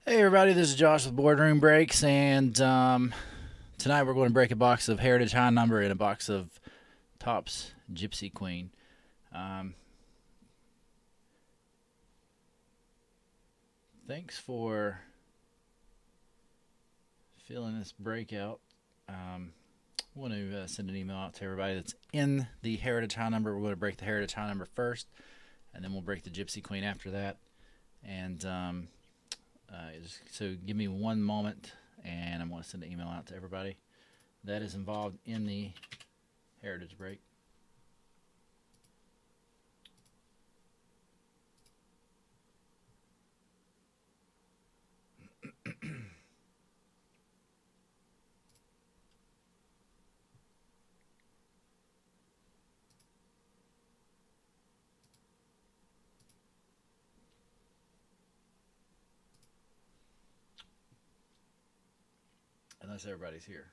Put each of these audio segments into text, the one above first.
Hey everybody, this is Josh with Boardroom Breaks, and tonight we're going to break a box of Heritage High Number and a box of Topps Gypsy Queen. Um, Thanks for filling this breakout. I want to send an email out to everybody that's in the Heritage High Number. We're going to break the Heritage High Number first, and then we'll break the Gypsy Queen after that. And so give me one moment, and I'm going to send an email out to everybody that is involved in the Heritage break. Unless everybody's here.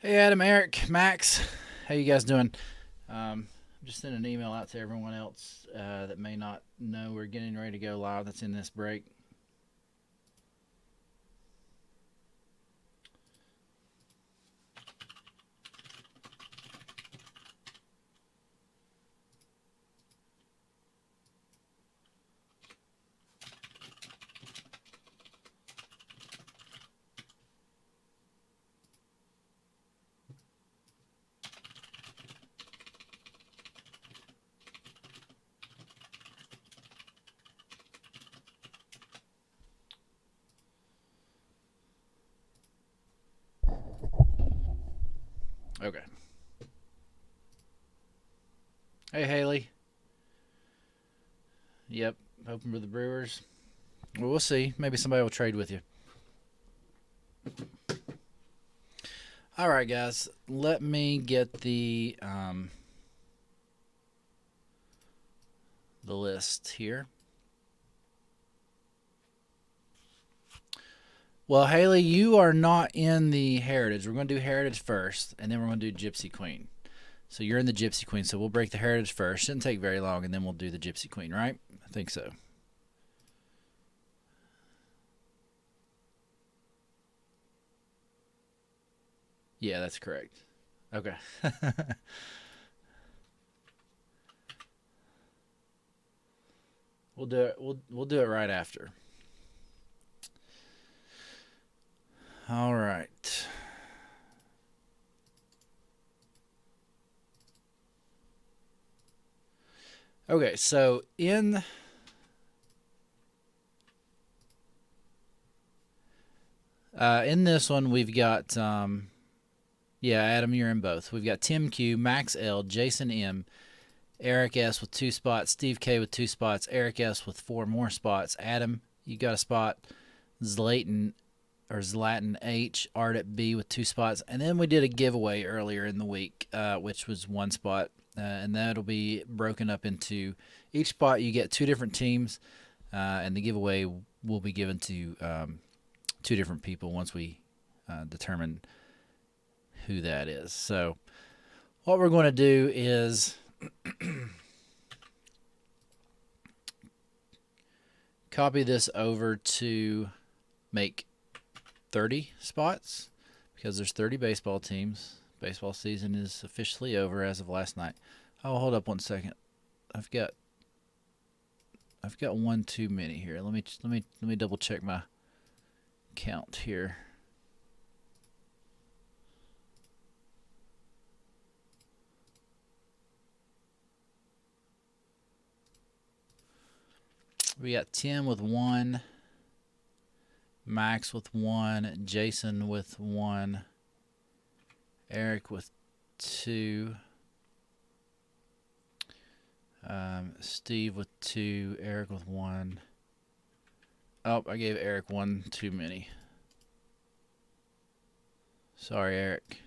Hey Adam, Eric, Max, how you guys doing? I'm just sending an email out to everyone else that may not know we're getting ready to go live. That's in this break. Okay. Hey Haley. Yep, hoping for the Brewers. Well, we'll see. Maybe somebody will trade with you. All right, guys. Let me get the list here. Well, Haley, you are not in the Heritage. We're going to do Heritage first, and then we're going to do Gypsy Queen. So you're in the Gypsy Queen. So we'll break the Heritage first. Shouldn't take very long, and then we'll do the Gypsy Queen, right? I think so. Yeah, that's correct. Okay. We'll do it. We'll do it right after. All right. Okay, so in this one we've got yeah, Adam, you're in both. We've got Tim Q, Max L, Jason M, Eric S with 2 spots, Steve K with 2 spots, Eric S with 4 more spots. Adam, you got a spot. Zlatan H, Art at B with 2 spots, and then we did a giveaway earlier in the week, which was 1 spot, and that'll be broken up into each spot. You get 2 different teams, and the giveaway will be given to 2 different people once we determine who that is. So what we're going to do is copy this over to make 30 spots because there's 30 baseball teams. Baseball season is officially over as of last night. Oh, hold up one second. I've got one too many here. Let me double check my count here. We got Tim with 1, Max with 1, Jason with 1, Eric with 2, Steve with 2, Eric with 1. Oh, I gave Eric 1 too many. Sorry, Eric.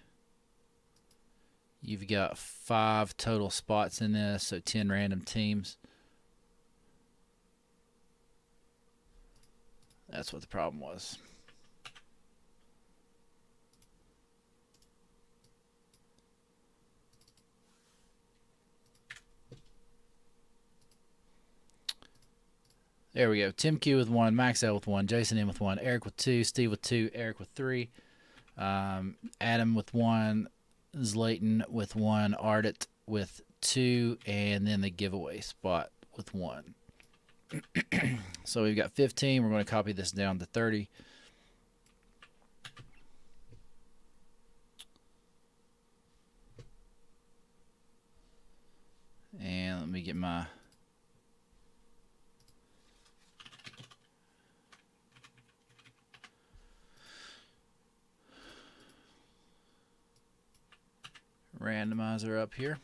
You've got 5 total spots in this, so 10 random teams. That's what the problem was. There we go. Tim Q with 1, Max L with 1, Jason M with 1, Eric with 2, Steve with 2, Eric with 3, Adam with 1, Zlayton with 1, Ardit with 2, and then the giveaway spot with 1. So we've got 15. We're going to copy this down to 30. And let me get my randomizer up here.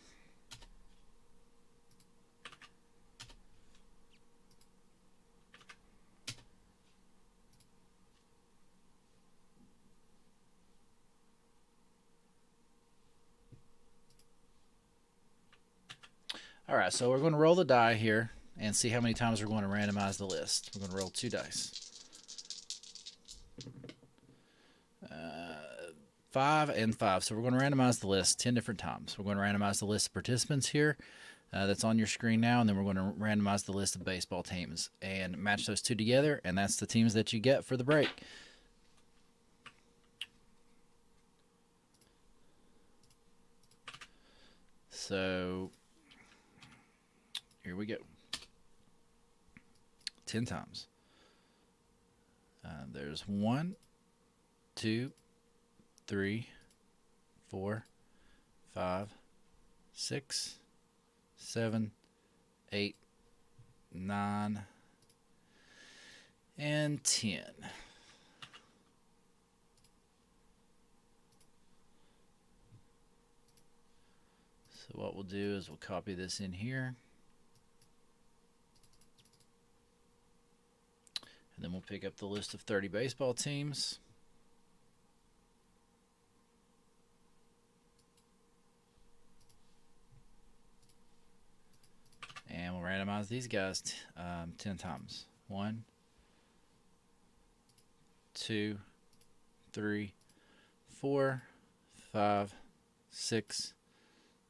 All right, so we're going to roll the die here and see how many times we're going to randomize the list. We're going to roll 2 dice. 5 and 5. So we're going to randomize the list 10 different times. We're going to randomize the list of participants here that's on your screen now, and then we're going to randomize the list of baseball teams and match those two together, and that's the teams that you get for the break. So here we go. 10 times. There's 1, 2, 3, 4, 5, 6, 7, 8, 9, and 10. So what we'll do is we'll copy this in here. And then we'll pick up the list of 30 baseball teams. And we'll randomize these guys 10 times. 1, 2, 3, 4, 5, 6,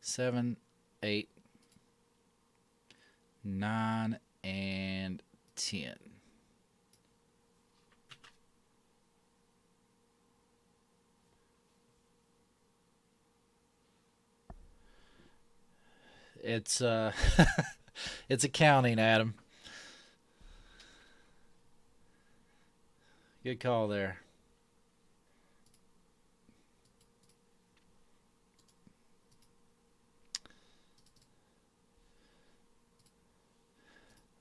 7, 8, 9, and 10. It's it's accounting, Adam. Good call there.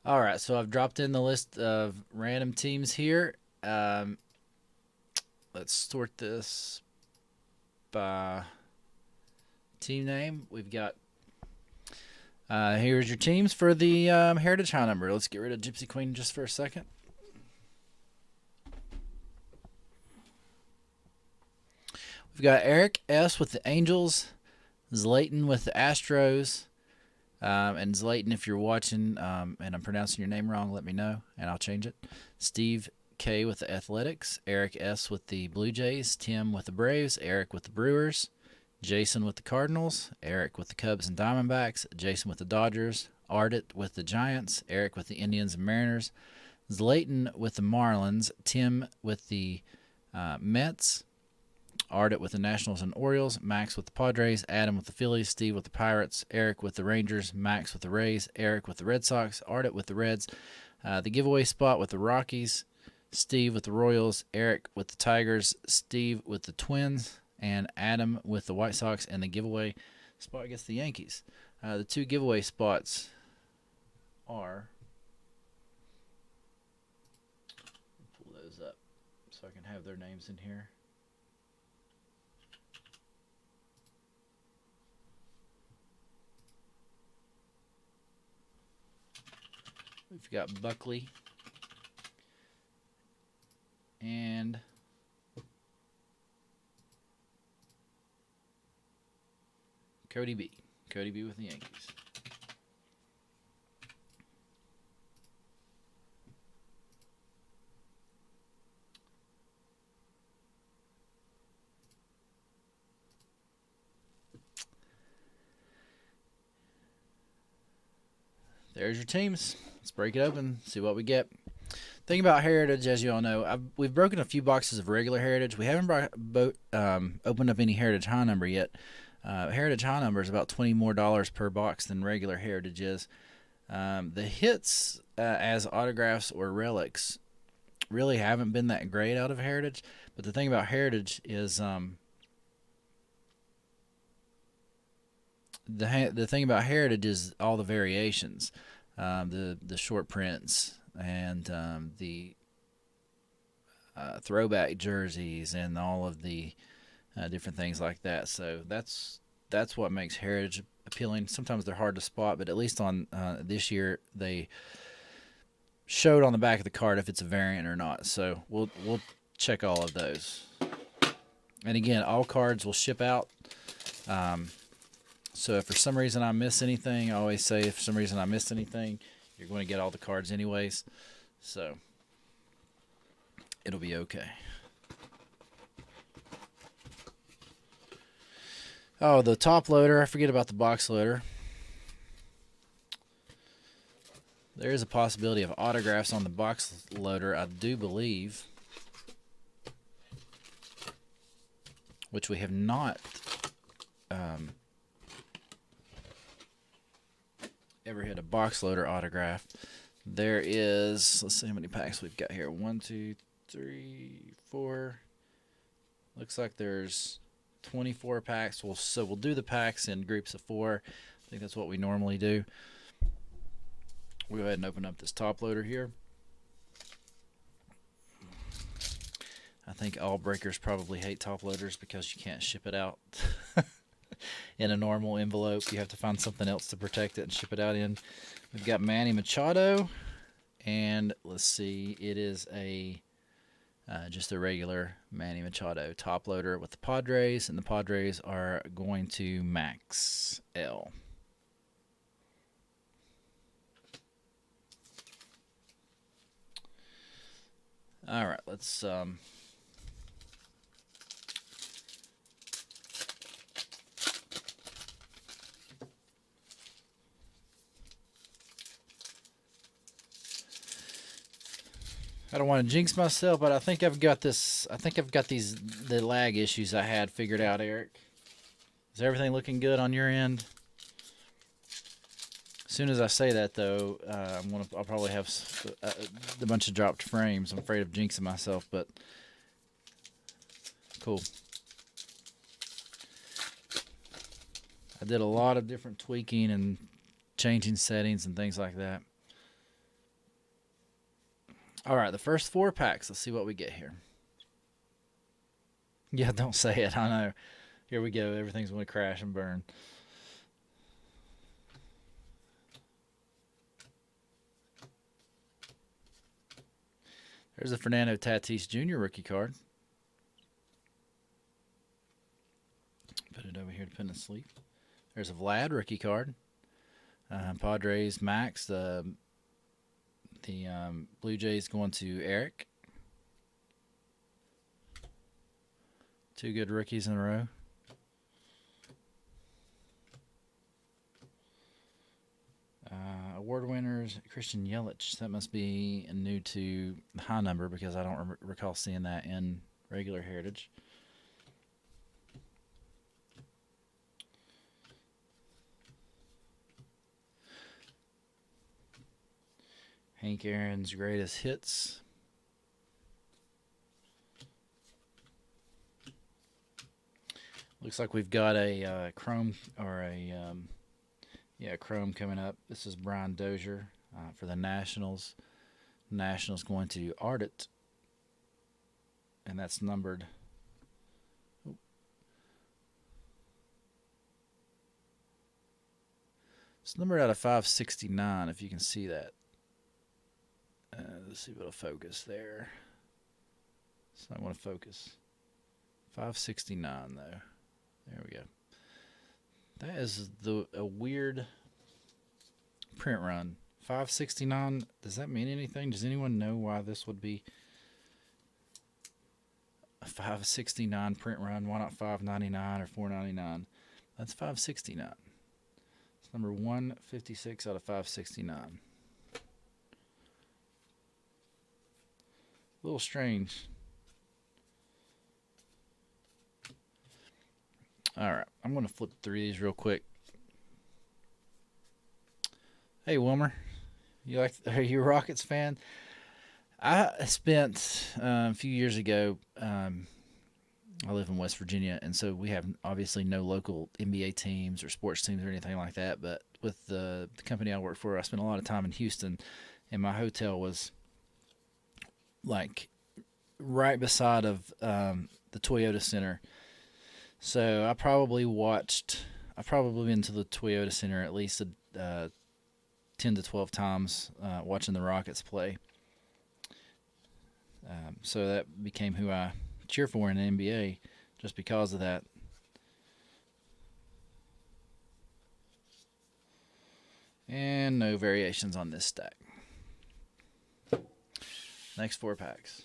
All right, so I've dropped in the list of random teams here. Let's sort this by team name. We've got here's your teams for the Heritage High number. Let's get rid of Gypsy Queen just for a second. We've got Eric S. with the Angels, Zlayton with the Astros, and Zlayton, if you're watching and I'm pronouncing your name wrong, let me know, and I'll change it. Steve K. with the Athletics, Eric S. with the Blue Jays, Tim with the Braves, Eric with the Brewers, Jason with the Cardinals, Eric with the Cubs and Diamondbacks, Jason with the Dodgers, Ardit with the Giants, Eric with the Indians and Mariners, Zlayton with the Marlins, Tim with the Mets, Ardit with the Nationals and Orioles, Max with the Padres, Adam with the Phillies, Steve with the Pirates, Eric with the Rangers, Max with the Rays, Eric with the Red Sox, Ardit with the Reds, the giveaway spot with the Rockies, Steve with the Royals, Eric with the Tigers, Steve with the Twins, and Adam with the White Sox, and the giveaway spot against the Yankees. The two giveaway spots are, pull those up so I can have their names in here. We've got Buckley and Cody B. Cody B with the Yankees. There's your teams. Let's break it open, see what we get. Thing about Heritage, as you all know, we've broken a few boxes of regular Heritage. We haven't opened up any Heritage High Number yet. Heritage High Number is about $20 more per box than regular Heritage is. The hits as autographs or relics really haven't been that great out of Heritage. But the thing about Heritage is the thing about Heritage is all the variations, the short prints and the throwback jerseys and all of the different things like that. So that's what makes Heritage appealing. Sometimes they're hard to spot, but at least on this year they showed on the back of the card if it's a variant or not. So we'll check all of those. And again, all cards will ship out. So if for some reason I miss anything, I always say if for some reason I missed anything, you're going to get all the cards anyways. So it'll be okay. Oh, the top loader. I forget about the box loader. There is a possibility of autographs on the box loader, I do believe, which we have not ever hit a box loader autograph. There is, let's see how many packs we've got here. 1, 2, 3, 4. Looks like there's 24 packs. So we'll do the packs in groups of 4. I think that's what we normally do. We'll go ahead and open up this top loader here. I think all breakers probably hate top loaders because you can't ship it out in a normal envelope. You have to find something else to protect it and ship it out in. We've got Manny Machado, and let's see, it is a just a regular Manny Machado top loader with the Padres, and the Padres are going to Max L. All right, let's I don't want to jinx myself, but I think I've got this. I think I've got the lag issues I had figured out, Eric. Is everything looking good on your end? As soon as I say that, though, I'll probably have a bunch of dropped frames. I'm afraid of jinxing myself, but cool. I did a lot of different tweaking and changing settings and things like that. All right, the first 4 packs. Let's see what we get here. Yeah, don't say it. I know. Here we go. Everything's going to crash and burn. There's a Fernando Tatis Jr. rookie card. Put it over here to put in sleep. There's a Vlad rookie card. Padres Max. The Blue Jays going to Eric. 2 good rookies in a row. Award winners, Christian Yelich. That must be new to the high number because I don't recall seeing that in regular Heritage. Hank Aaron's greatest hits. Looks like we've got a Chrome or a Chrome coming up. This is Brian Dozier for the Nationals. Nationals going to Art It, and that's numbered. It's numbered out of 569. If you can see that. Let's see if it'll focus there. It's not going to focus. 569 though. There we go. That is a weird print run. 569. Does that mean anything? Does anyone know why this would be a 569 print run? Why not 599 or 499? That's 569. It's number 156 out of 569. A little strange. All right, I'm going to flip through these real quick. Hey, Wilmer, are you a Rockets fan? I spent a few years ago. I live in West Virginia, and so we have obviously no local NBA teams or sports teams or anything like that. But with the company I work for, I spent a lot of time in Houston, and my hotel was like right beside of the Toyota Center. So I've probably been to the Toyota Center at least 10 to 12 times watching the Rockets play. So that became who I cheer for in the NBA just because of that. And no variations on this stack. Next 4 packs.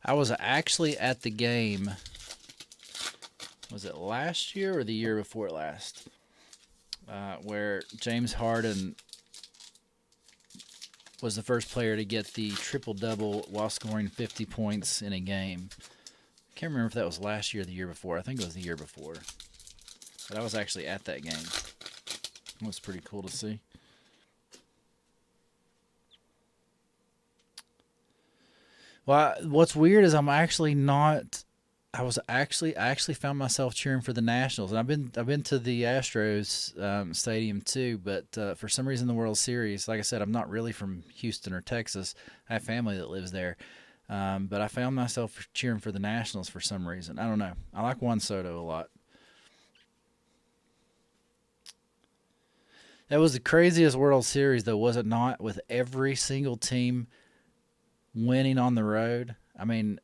I was actually at the game. Was it last year or the year before last? Where James Harden was the first player to get the triple-double while scoring 50 points in a game. I can't remember if that was last year or the year before. I think it was the year before. But I was actually at that game. It was pretty cool to see. Well, what's weird is I actually found myself cheering for the Nationals, and I've been to the Astros stadium too. But for some reason, the World Series, like I said, I'm not really from Houston or Texas. I have family that lives there, but I found myself cheering for the Nationals for some reason. I don't know. I like Juan Soto a lot. That was the craziest World Series, though, was it not? With every single team winning on the road. I mean,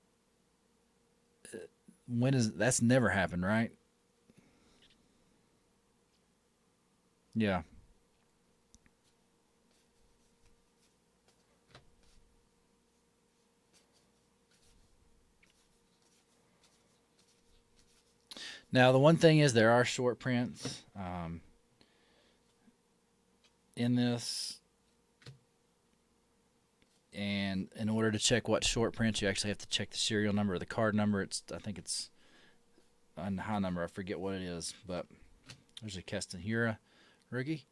that's never happened, right? Yeah. Now the one thing is there are short prints in this, and in order to check what short print, you actually have to check the serial number or the card number. I think it's a high number. I forget what it is, but there's a Keston Hura rookie.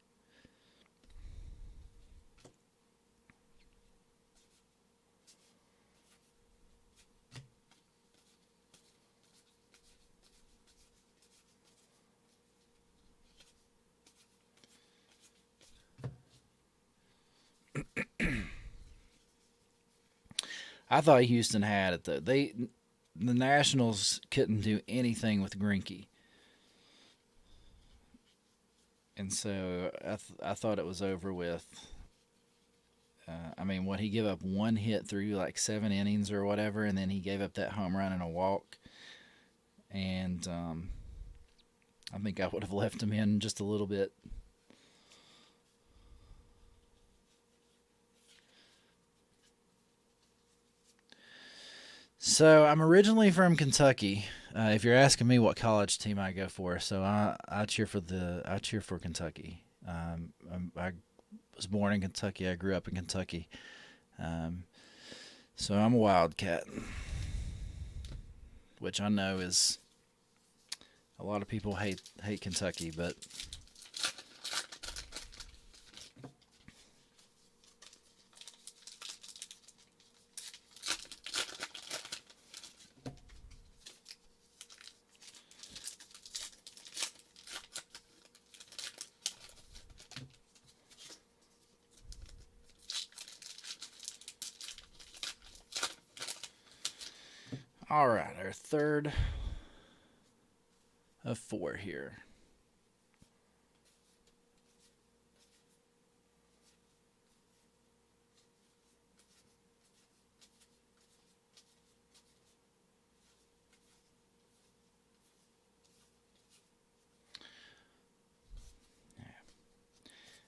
I thought Houston had it though. The Nationals couldn't do anything with Greinke, and so I thought it was over with. I mean, what he gave up one hit through like 7 innings or whatever, and then he gave up that home run and a walk. And I think I would have left him in just a little bit. So I'm originally from Kentucky. If you're asking me what college team I go for, so I cheer for Kentucky. I was born in Kentucky. I grew up in Kentucky. Um, so I'm a Wildcat, which I know is a lot of people hate Kentucky, but all right, our third of four here.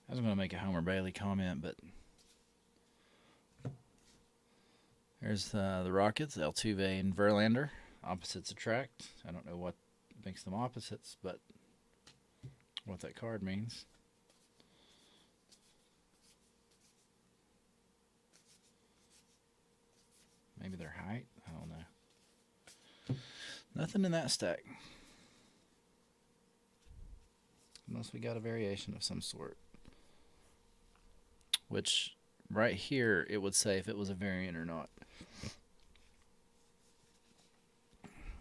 I was going to make a Homer Bailey comment, but there's the Rockets, Altuve and Verlander. Opposites attract. I don't know what makes them opposites, but what that card means. Maybe their height? I don't know. Nothing in that stack. Unless we got a variation of some sort. Which, right here, it would say if it was a variant or not.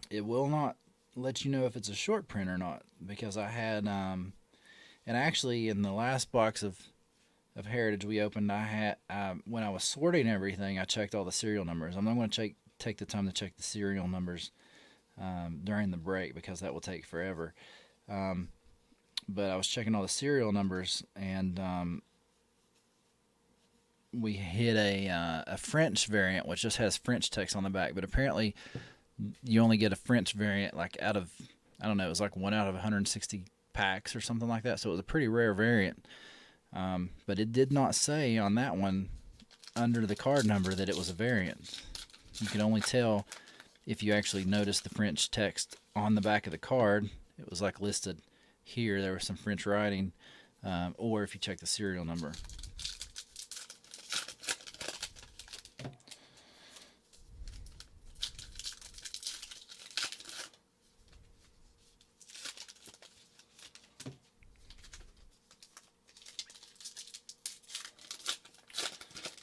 It will not let you know if it's a short print or not, because I had, and actually in the last box of Heritage we opened, I had, when I was sorting everything, I checked all the serial numbers. I'm not going to take the time to check the serial numbers during the break, because that will take forever. But I was checking all the serial numbers, and we hit a French variant, which just has French text on the back. But apparently, you only get a French variant like out of, I don't know, it was like 1 out of 160 packs or something like that. So it was a pretty rare variant. But it did not say on that one under the card number that it was a variant. You could only tell if you actually noticed the French text on the back of the card. It was like listed here. There was some French writing, or if you check the serial number.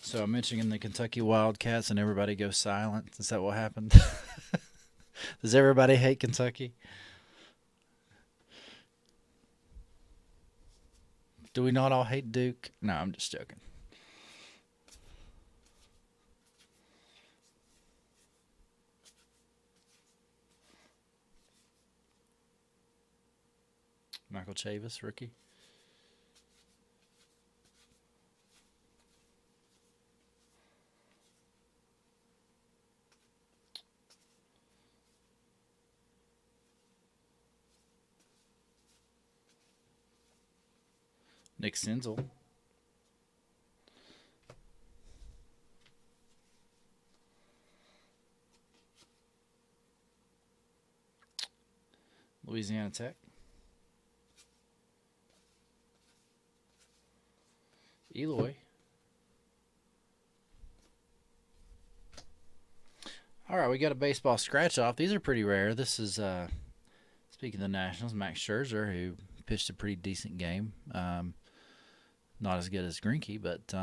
So I'm mentioning the Kentucky Wildcats and everybody goes silent. Is that what happened? Does everybody hate Kentucky? Do we not all hate Duke? No, I'm just joking. Michael Chavis, rookie. Nick Senzel. Louisiana Tech. Eloy. All right, we got a baseball scratch off. These are pretty rare. This is, speaking of the Nationals, Max Scherzer, who pitched a pretty decent game. Not as good as Greinke, but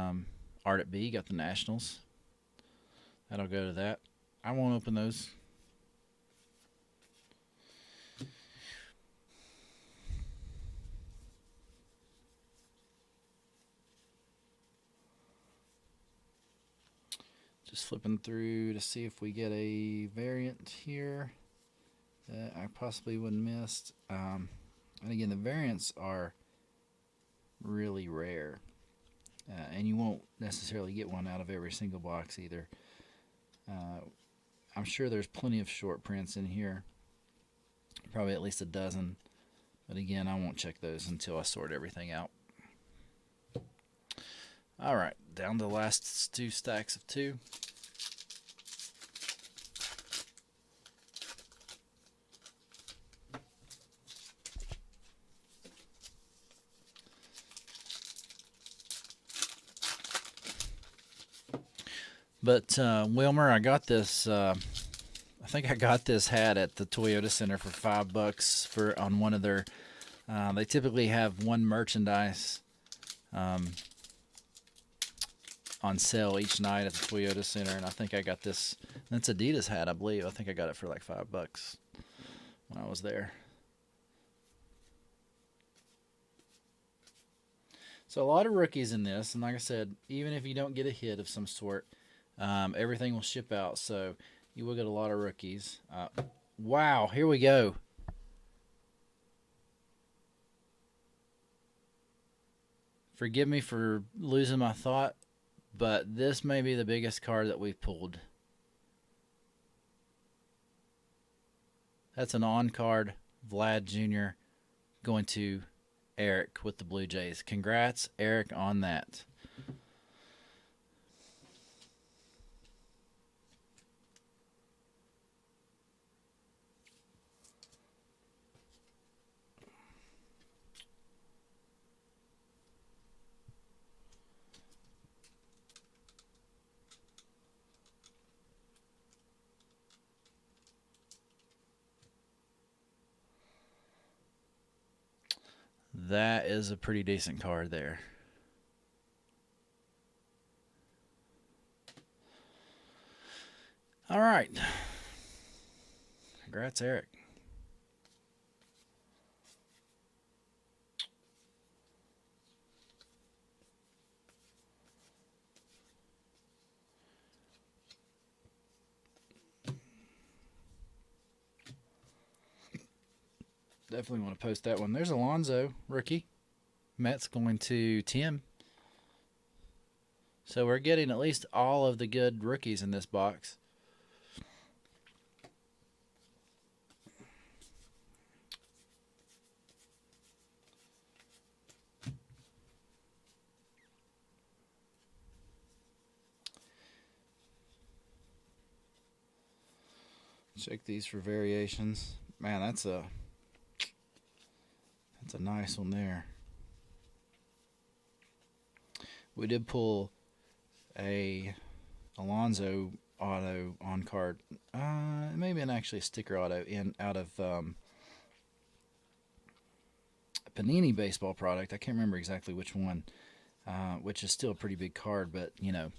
Art at B got the Nationals. That'll go to that. I won't open those. Just flipping through to see if we get a variant here that I possibly wouldn't miss. And again, the variants are really rare. And you won't necessarily get one out of every single box either. I'm sure there's plenty of short prints in here. Probably at least a dozen. But again, I won't check those until I sort everything out. All right, down to the last two stacks of two. But Wilmer, I got this. I think I got this hat at the Toyota Center for $5 for on one of their. They typically have one merchandise um, on sale each night at the Toyota Center, and I think I got this. That's Adidas hat, I believe. I think I got it for like $5 when I was there. So a lot of rookies in this, and like I said, even if you don't get a hit of some sort, everything will ship out. So you will get a lot of rookies. Wow, here we go. Forgive me for losing my thought, but this may be the biggest card that we've pulled. That's an on card Vlad Jr. going to Eric with the Blue Jays. Congrats, Eric, on that. That is a pretty decent card there. All right. Congrats, Eric. Definitely want to post that one. There's Alonso, rookie. Mets going to Tim. So we're getting at least all of the good rookies in this box. Check these for variations. Man, that's a nice one there. We did pull a Alonso auto on card. Maybe actually a sticker auto out of Panini baseball product. I can't remember exactly which one. Which is still a pretty big card, but you know,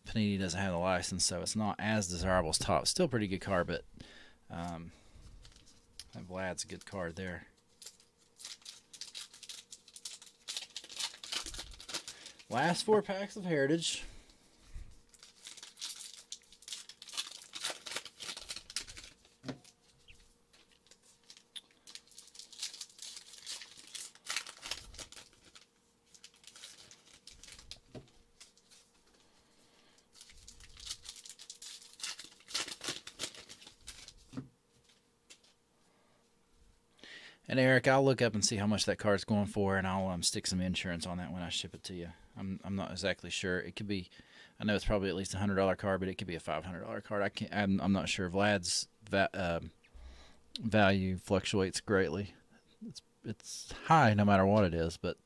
Panini doesn't have the license, so it's not as desirable as Top. Still a pretty good card, but that Vlad's a good card there. Last 4 packs of Heritage. And Eric, I'll look up and see how much that card's going for, and I'll stick some insurance on that when I ship it to you. I'm not exactly sure. It could be, I know it's probably at least $100 card, but it could be a $500 card. I'm not sure. Vlad's value fluctuates greatly. It's high no matter what it is, but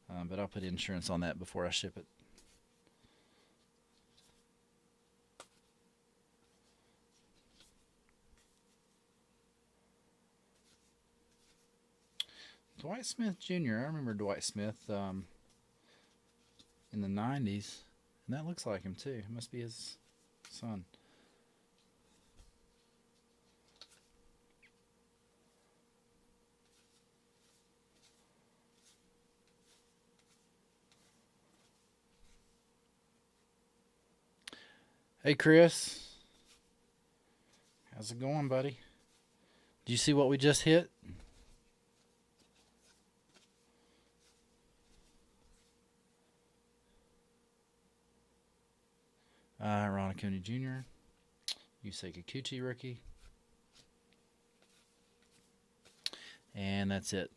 I'll put insurance on that before I ship it. Dwight Smith Jr. I remember Dwight Smith in the 90s, and that looks like him too. It must be his son. Hey, Chris. How's it going, buddy? Do you see what we just hit? Ron Acuna Jr., Yusei Kikuchi rookie. And that's it.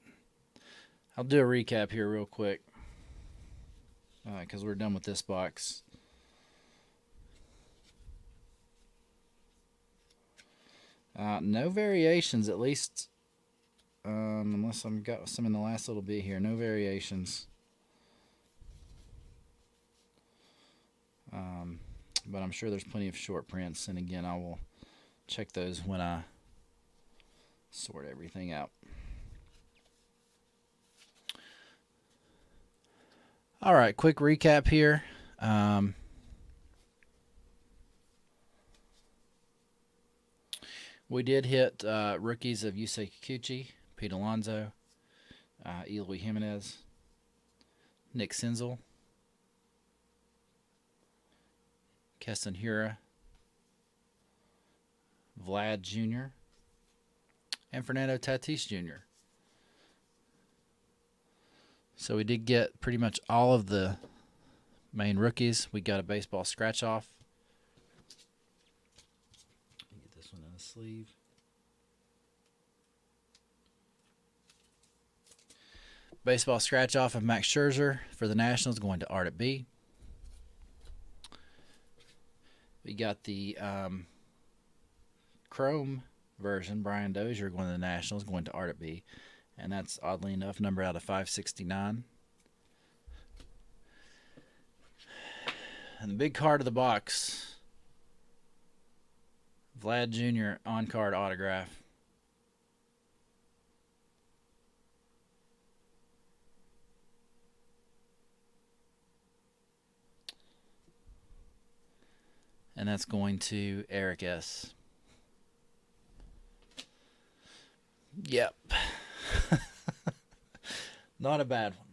I'll do a recap here real quick because we're done with this box. No variations, at least, unless I've got some in the last little bit here. No variations. but I'm sure there's plenty of short prints. And again, I will check those when I sort everything out. All right, quick recap here. We did hit rookies of Yusei Kikuchi, Pete Alonso, Eloy Jimenez, Nick Senzel, Keston Hura, Vlad Jr., and Fernando Tatis Jr. So we did get pretty much all of the main rookies. We got a baseball scratch off. Get this one in the sleeve. Baseball scratch off of Max Scherzer for the Nationals, going to Art at B. We got the Chrome version, Brian Dozier, going to the Nationals, going to Art at B. And that's, oddly enough, number out of 569. And the big card of the box, Vlad Jr. on-card autograph. And that's going to Eric S. Yep. Not a bad one.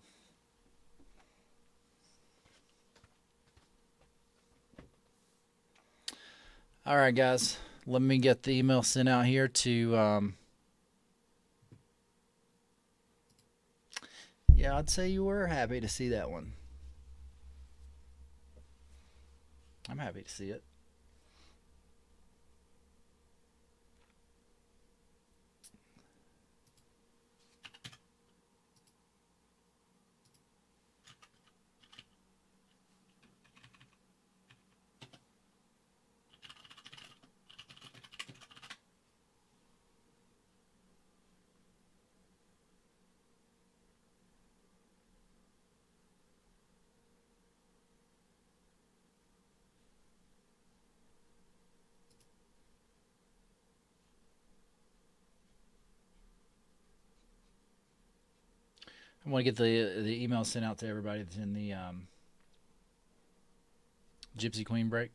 All right, guys. Let me get the email sent out here to... yeah, I'd say you were happy to see that one. I'm happy to see it. I want to get the email sent out to everybody that's in the Gypsy Queen break.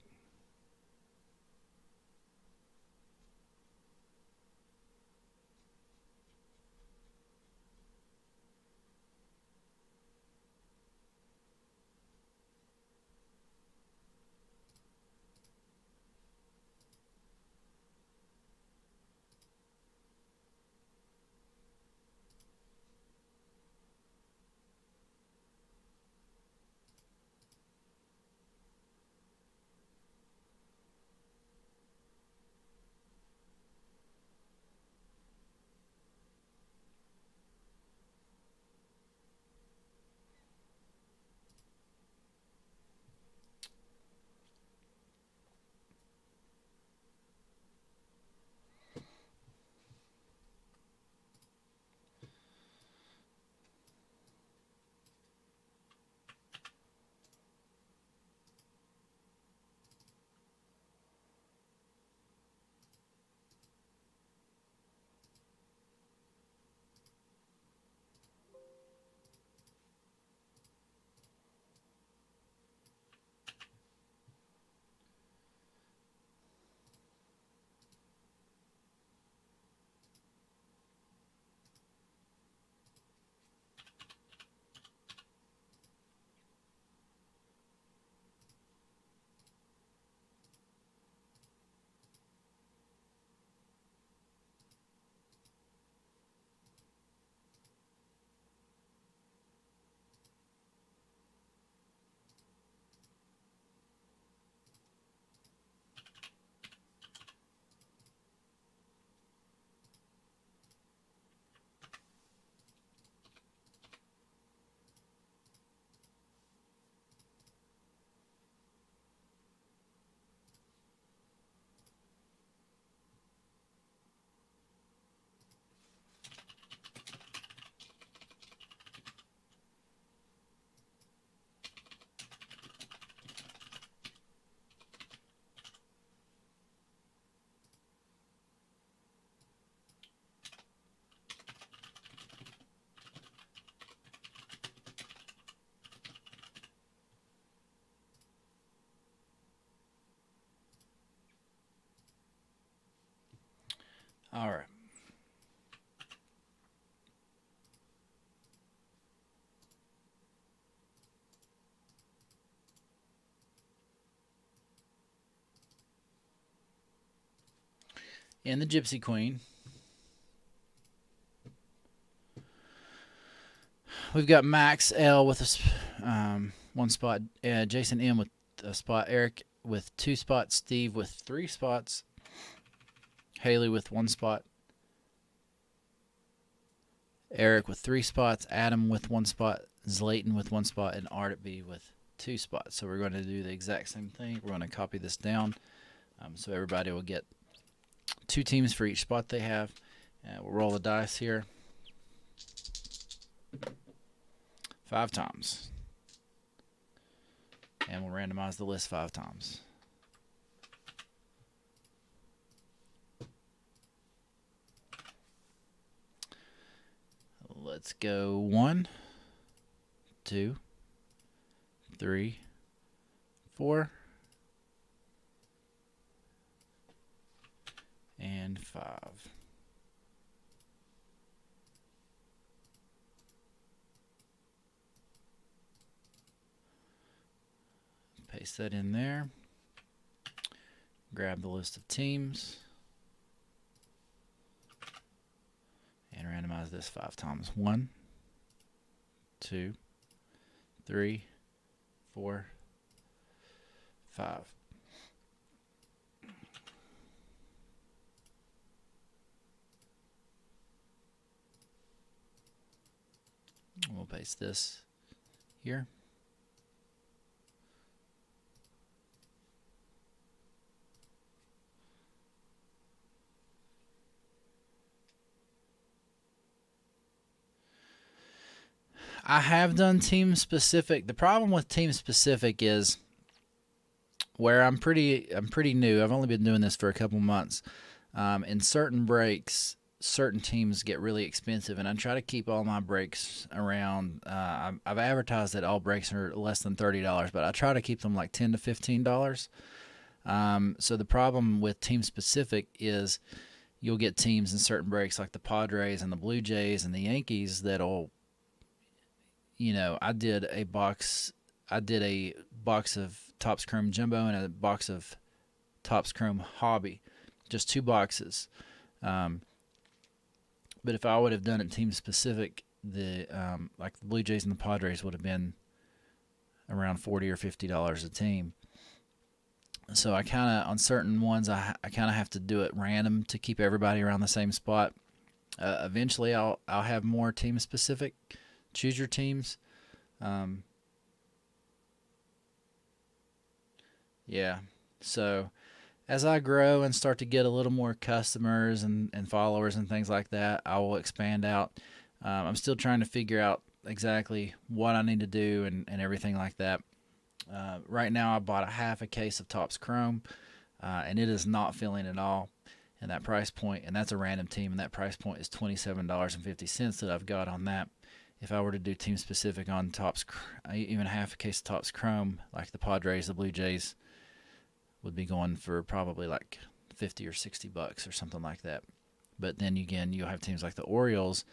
All right. And the Gypsy Queen. We've got Max L with one spot, Jason M with a spot, Eric with 2 spots, Steve with 3 spots, Haley with 1 spot, Eric with 3 spots, Adam with 1 spot, Zlayton with 1 spot, and Art at B with 2 spots. So we're going to do the exact same thing. We're going to copy this down so everybody will get 2 teams for each spot they have. We'll roll the dice here 5 times. And we'll randomize the list 5 times. Let's go 1, 2, 3, 4, and 5. Paste that in there. Grab the list of teams. And randomize this 5 times. 1, 2, 3, 4, 5. We'll paste this here. I have done team specific. The problem with team specific is where I'm pretty new. I've only been doing this for a couple months. In certain breaks, certain teams get really expensive, and I try to keep all my breaks around. I've advertised that all breaks are less than $30, but I try to keep them like $10 to $15. So the problem with team specific is you'll get teams in certain breaks like the Padres and the Blue Jays and the Yankees that'll, I did a box of Topps Chrome Jumbo and a box of Topps Chrome Hobby, just 2 boxes. But if I would have done it team specific, like the Blue Jays and the Padres would have been around $40 or $50 a team. So I kind of, on certain ones, I kind of have to do it random to keep everybody around the same spot. Eventually, I'll have more team specific. Choose your teams. Yeah. So as I grow and start to get a little more customers and followers and things like that, I will expand out. I'm still trying to figure out exactly what I need to do and everything like that. Right now, I bought a half a case of Topps Chrome, and it is not filling at all. And that price point, and that's a random team, and that price point is $27.50 that I've got on that. If I were to do team specific on Topps, even half a case of Topps Chrome, like the Padres, the Blue Jays, would be going for probably like $50 or $60 or something like that. But then again, you'll have teams like the Orioles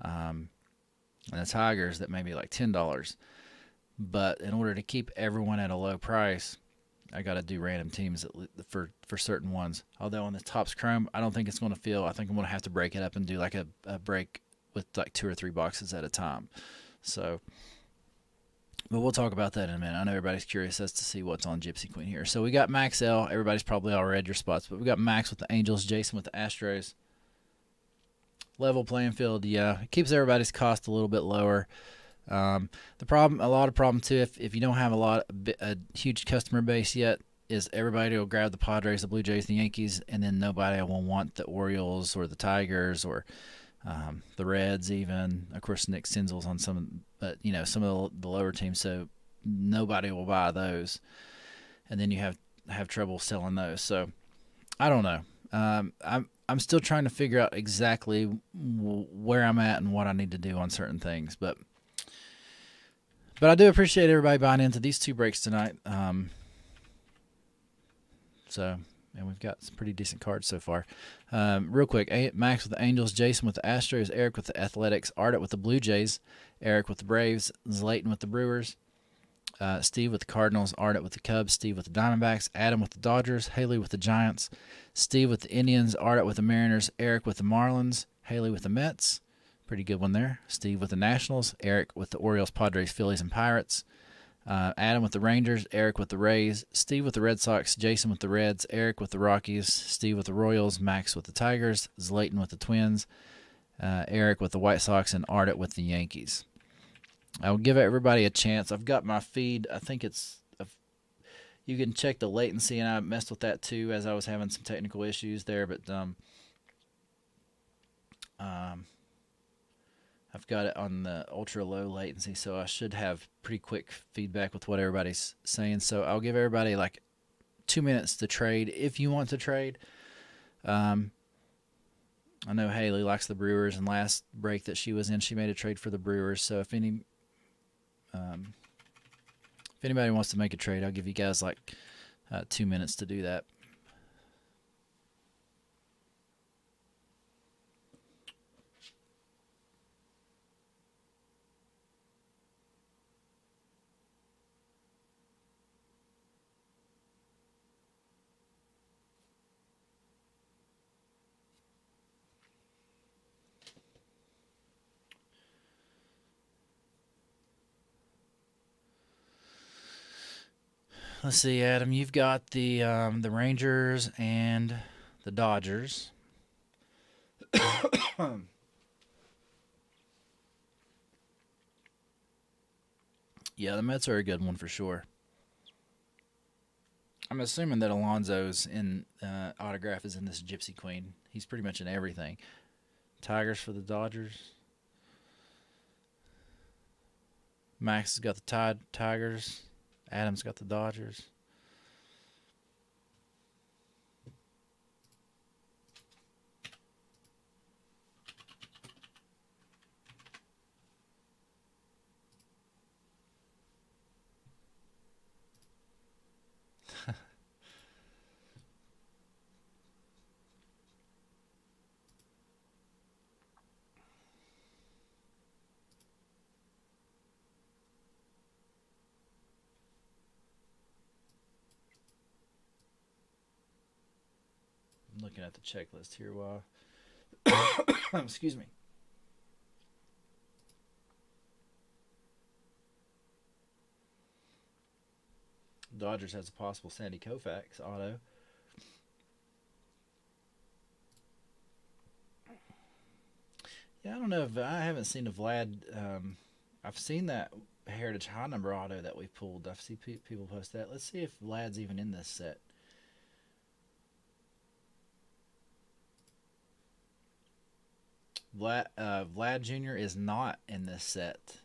and the Tigers that may be like $10. But in order to keep everyone at a low price, I got to do random teams for certain ones. Although on the Topps Chrome, I don't think it's going to fill. I think I'm going to have to break it up and do like a break with like 2 or 3 boxes at a time. So, but we'll talk about that in a minute. I know everybody's curious as to see what's on Gypsy Queen here. So we got Max L. Everybody's probably all read your spots, but we got Max with the Angels, Jason with the Astros. Level playing field, yeah. It keeps everybody's cost a little bit lower. A lot of problem too, if you don't have a huge customer base yet, is everybody will grab the Padres, the Blue Jays, the Yankees, and then nobody will want the Orioles or the Tigers or the Reds even. Of course, Nick Senzel's on some, but some of the lower teams, so nobody will buy those, and then you have trouble selling those. So I don't know. I'm still trying to figure out exactly where I'm at and what I need to do on certain things, but I do appreciate everybody buying into these 2 breaks tonight. So and we've got some pretty decent cards so far. Real quick, Max with the Angels, Jason with the Astros, Eric with the Athletics, Ardit with the Blue Jays, Eric with the Braves, Zlayton with the Brewers, Steve with the Cardinals, Ardit with the Cubs, Steve with the Diamondbacks, Adam with the Dodgers, Haley with the Giants, Steve with the Indians, Ardit with the Mariners, Eric with the Marlins, Haley with the Mets. Pretty good one there. Steve with the Nationals, Eric with the Orioles, Padres, Phillies, and Pirates. Adam with the Rangers, Eric with the Rays, Steve with the Red Sox, Jason with the Reds, Eric with the Rockies, Steve with the Royals, Max with the Tigers, Zlayton with the Twins, Eric with the White Sox, and Ardit with the Yankees. I will give everybody a chance. I've got my feed. I think you can check the latency, and I messed with that too as I was having some technical issues there, but I've got it on the ultra low latency, so I should have pretty quick feedback with what everybody's saying. So I'll give everybody like 2 minutes to trade if you want to trade. I know Haley likes the Brewers, and last break that she was in, she made a trade for the Brewers. So if anybody wants to make a trade, I'll give you guys like 2 minutes to do that. Let's see, Adam. You've got the Rangers and the Dodgers. Yeah, the Mets are a good one for sure. I'm assuming that Alonso's in autograph is in this Gypsy Queen. He's pretty much in everything. Tigers for the Dodgers. Max has got the Tigers. Adam's got the Dodgers. I'm looking at the checklist here while excuse me. Dodgers has a possible Sandy Koufax auto. Yeah, I don't know if I haven't seen a Vlad. I've seen that Heritage High Number auto that we pulled. I've seen people post that. Let's see if Vlad's even in this set. Vlad Jr. is not in this set.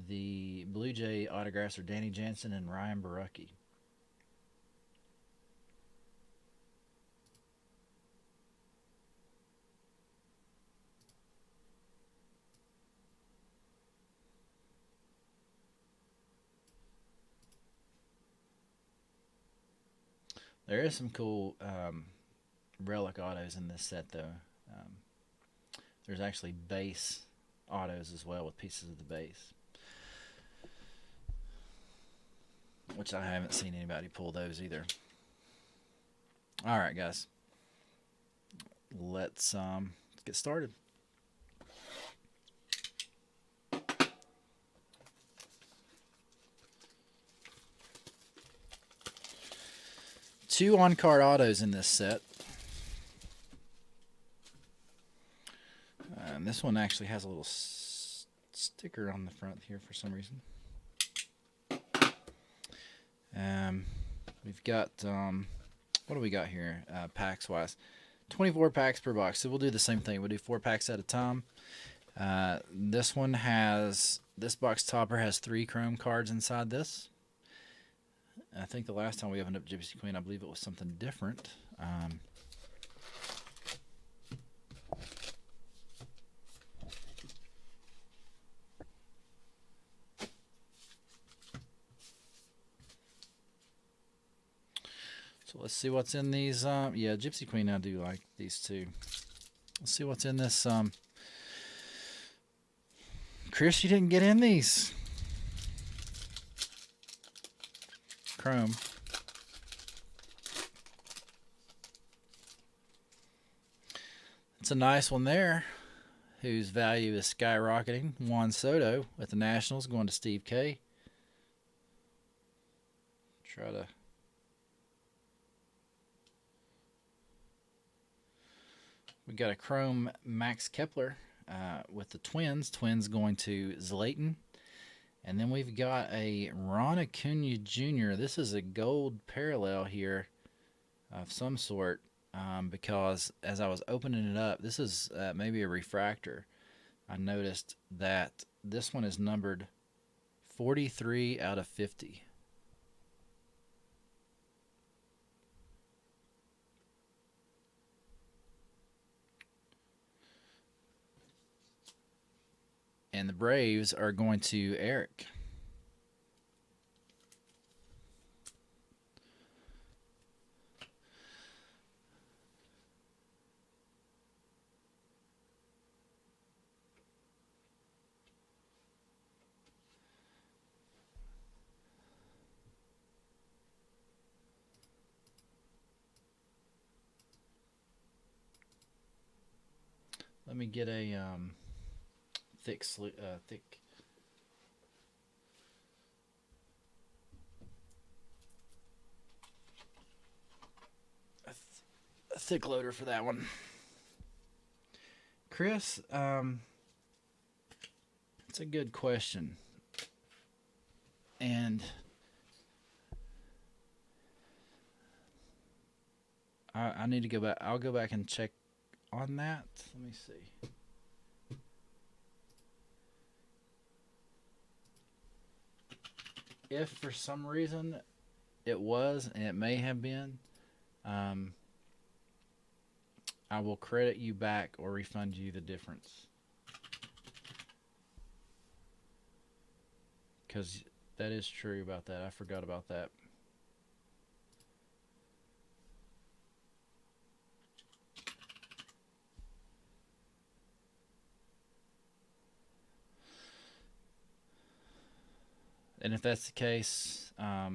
The Blue Jay autographs are Danny Jansen and Ryan Barucki. There is some cool relic autos in this set, though. There's actually base autos as well with pieces of the base, which I haven't seen anybody pull those either. All right, guys. Let's get started. Two on-card autos in this set. And this one actually has a little sticker on the front here for some reason. We've got, what do we got here packs-wise? 24 packs per box. So we'll do the same thing. We'll do 4 packs at a time. This one has, this box topper has 3 chrome cards inside this. I think the last time we opened up Gypsy Queen, I believe it was something different. So let's see what's in these. Yeah, Gypsy Queen, I do like these too. Let's see what's in this. Chris, you didn't get in these. Chrome. It's a nice one there, whose value is skyrocketing. Juan Soto with the Nationals going to Steve K. Try to. We got a Chrome Max Kepler with the Twins. Twins going to Zlayton. And then we've got a Ron Acuna Jr. This is a gold parallel here of some sort, because as I was opening it up, this is maybe a refractor. I noticed that this one is numbered 43 out of 50. And the Braves are going to Eric. Let me get a thick. A thick loader for that one. Chris, it's a good question. And I need to go back. I'll go back and check on that. Let me see. If for some reason it was, and it may have been, I will credit you back or refund you the difference. Because that is true about that. I forgot about that. And if that's the case, I'll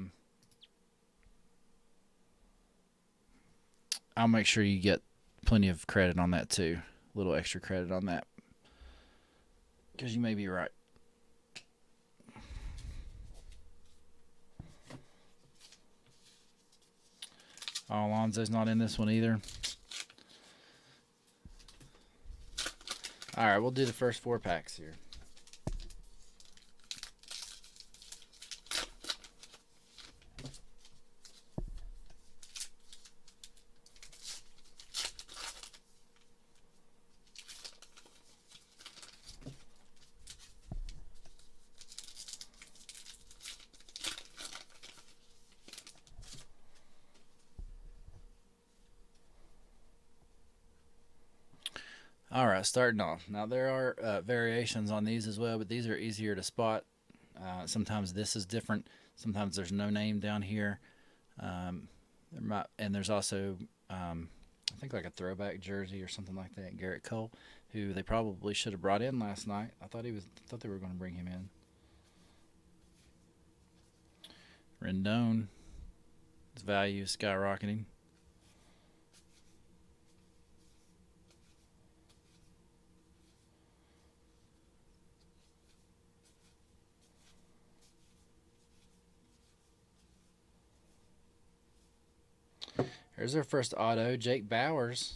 make sure you get plenty of credit on that too. A little extra credit on that. Because you may be right. Oh, Alonzo's not in this one either. All right, we'll do the first 4 packs here. All right, starting off. Now, there are variations on these as well, but these are easier to spot. Sometimes this is different. Sometimes there's no name down here. And there's also, I think, like a throwback jersey or something like that. Garrett Cole, who they probably should have brought in last night. I thought they were going to bring him in. Rendon, his value is skyrocketing. Here's our first auto, Jake Bowers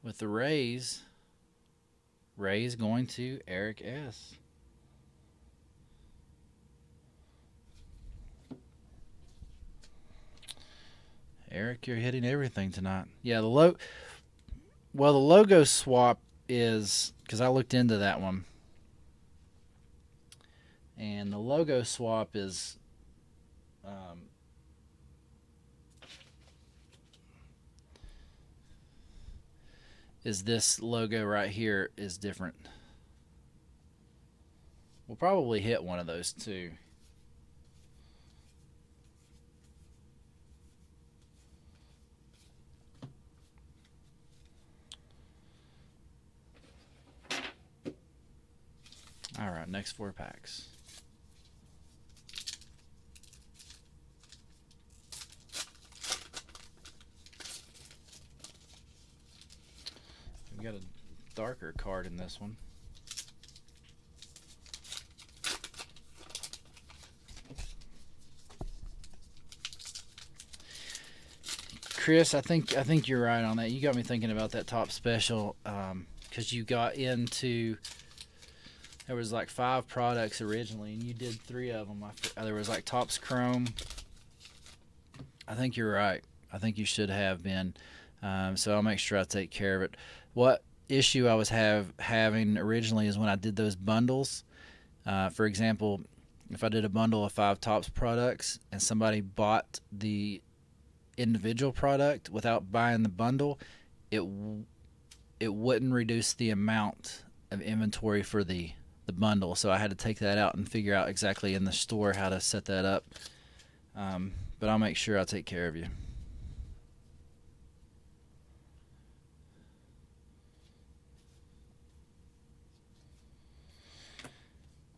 with the Rays. Rays going to Eric S. Eric, you're hitting everything tonight. Yeah, the logo swap is, because I looked into that one, and the logo swap is this logo right here is different. We'll probably hit one of those too. next 4 packs. We've got a darker card in this one. Chris, I think you're right on that. You got me thinking about that top special because you got into. There was like 5 products originally, and you did 3 of them. There was like Topps Chrome. I think you're right. I think you should have been. So I'll make sure I take care of it. What issue I was having originally is when I did those bundles. For example, if I did a bundle of 5 Topps products and somebody bought the individual product without buying the bundle, it wouldn't reduce the amount of inventory for the bundle. So I had to take that out and figure out exactly in the store how to set that up. But I'll make sure I take care of you.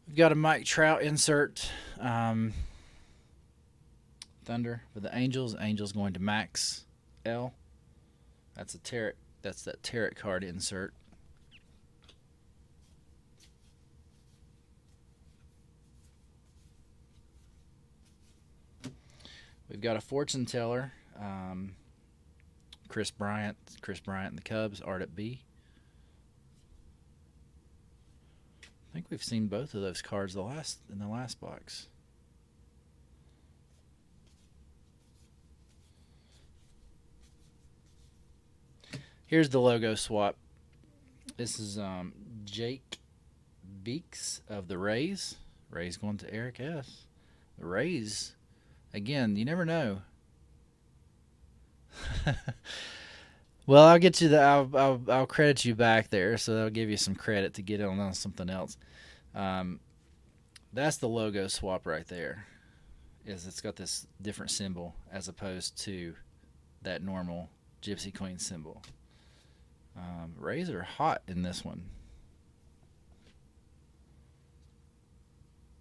We've got a Mike Trout insert. Thunder for the Angels. Angels going to Max L. That's a Tarot. That's that Tarot card insert. We've got a fortune teller. Chris Bryant. Chris Bryant and the Cubs. Art at B. I think we've seen both of those cards in the last box. Here's the logo swap. This is Jake Beeks of the Rays. Rays going to Eric S. The Rays, again, you never know. Well, I'll get you the. I'll credit you back there, so I'll give you some credit to get on something else. That's the logo swap right there. It's got this different symbol as opposed to that normal Gypsy Queen symbol. Rays are hot in this one.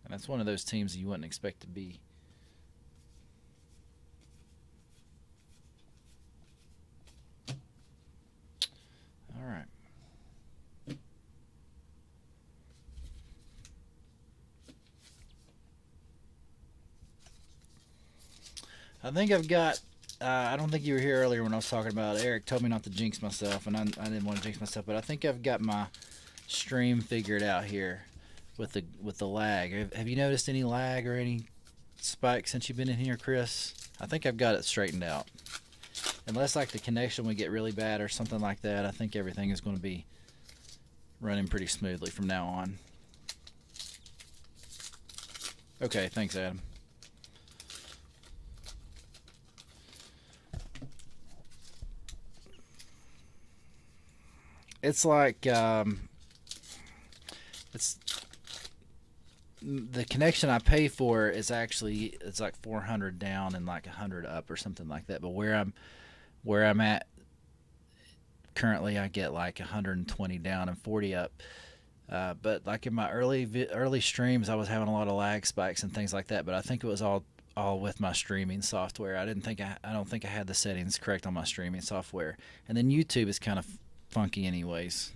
And that's one of those teams you wouldn't expect to be. All right. I think I've got. I don't think you were here earlier when I was talking about Eric told me not to jinx myself, and I didn't want to jinx myself, but I think I've got my stream figured out here with the lag. Have you noticed any lag or any spike since you've been in here, Chris? I think I've got it straightened out. Unless like the connection would get really bad or something like that, I think everything is going to be running pretty smoothly from now on. Okay, thanks, Adam. It's like it's the connection I pay for is actually it's like 400 down and like 100 up or something like that. But where I'm at currently, I get like 120 down and 40 up. But like in my early streams, I was having a lot of lag spikes and things like that. But I think it was all with my streaming software. I don't think I had the settings correct on my streaming software. And then YouTube is kind of funky anyways.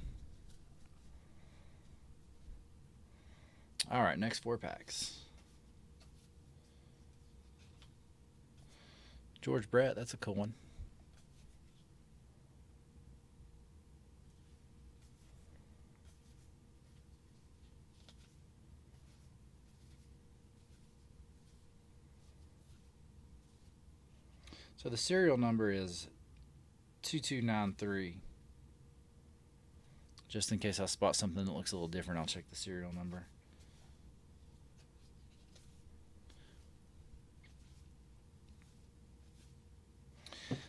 All right, next 4 packs. George Brett, that's a cool one. So the serial number is 2293. Just in case I spot something that looks a little different, I'll check the serial number.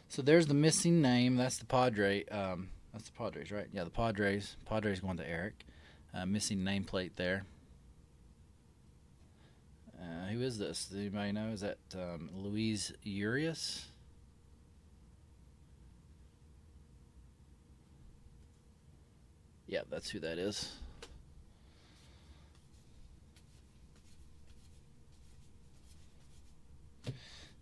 So there's the missing name. That's the Padre. That's the Padres, right? Yeah, the Padres. Padres going to Eric. Missing nameplate there. Who is this? Does anybody know? Is that Luis Urias? Yeah, that's who that is.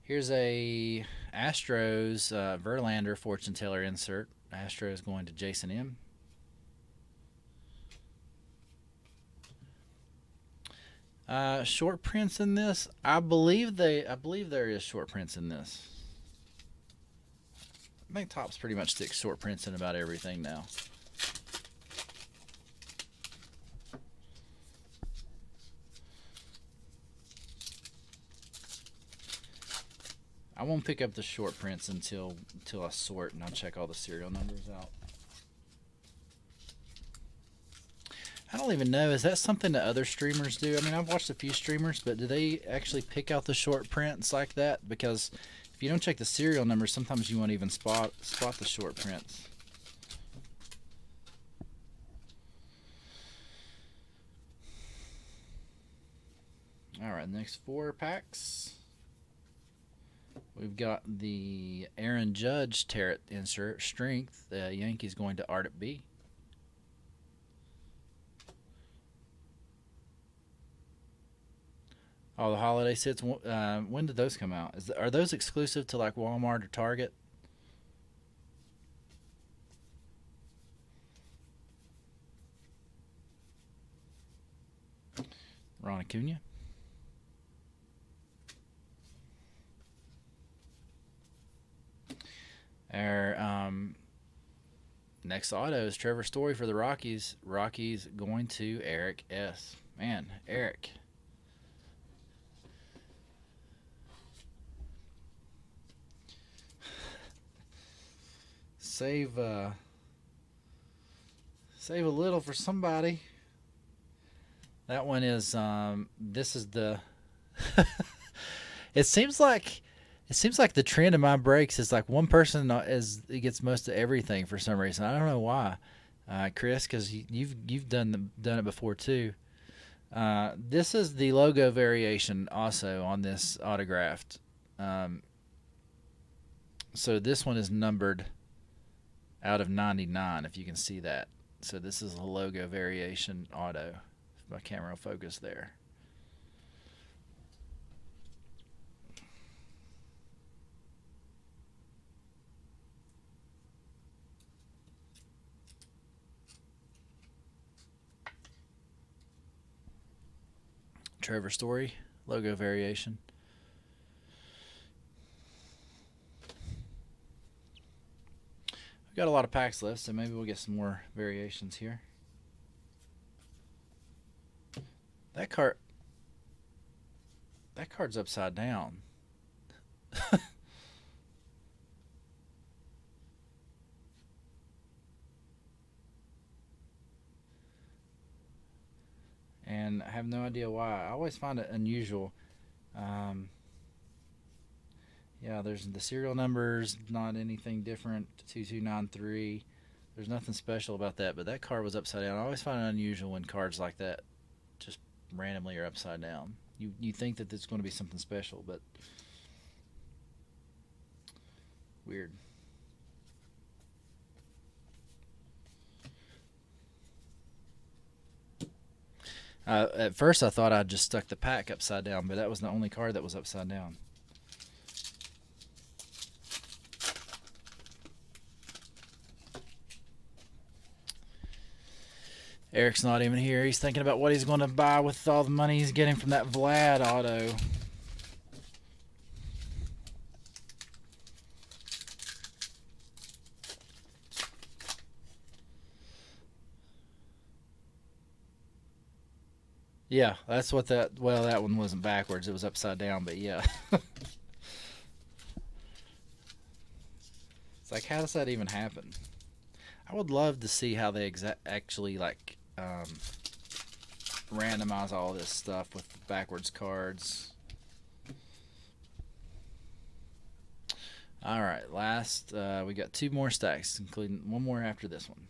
Here's a Astros Verlander fortune teller insert. Astros going to Jason M. Short prints in this. I believe there is short prints in this. I think Topps pretty much sticks short prints in about everything now. I won't pick up the short prints until I sort and I'll check all the serial numbers out. I don't even know. Is that something that other streamers do? I mean, I've watched a few streamers, but do they actually pick out the short prints like that? Because if you don't check the serial numbers, sometimes you won't even spot the short prints. All right, next 4 packs. We've got the Aaron Judge Tarot insert, strength. The Yankees going to Art at B. Oh, the holiday sets. When did those come out? Are those exclusive to like Walmart or Target? Ron Acuna. Our next auto is Trevor Story for the Rockies. Rockies going to Eric S. Man, Eric. Save a little for somebody. That one is this is the it seems like the trend in my breaks is like one person gets most of everything for some reason. I don't know why, Chris, because you've done it before too. This is the logo variation also on this autographed. So this one is numbered out of 99, if you can see that. So this is a logo variation auto. If my camera will focus there. Trevor Story, logo variation. We've got a lot of packs left, so maybe we'll get some more variations here. That card's upside down. And I have no idea why. I always find it unusual. Yeah, there's the serial numbers, not anything different. 2293. There's nothing special about that, but that card was upside down. I always find it unusual when cards like that just randomly are upside down. You think that it's going to be something special, but weird. At first, I thought I'd just stuck the pack upside down, but that was the only card that was upside down. Eric's not even here. He's thinking about what he's going to buy with all the money he's getting from that Vlad auto. Yeah, that's what that... Well, that one wasn't backwards. It was upside down, but yeah. It's like, how does that even happen? I would love to see how they actually, like, randomize all this stuff with backwards cards. All right, last... we got 2 more stacks, including one more after this one.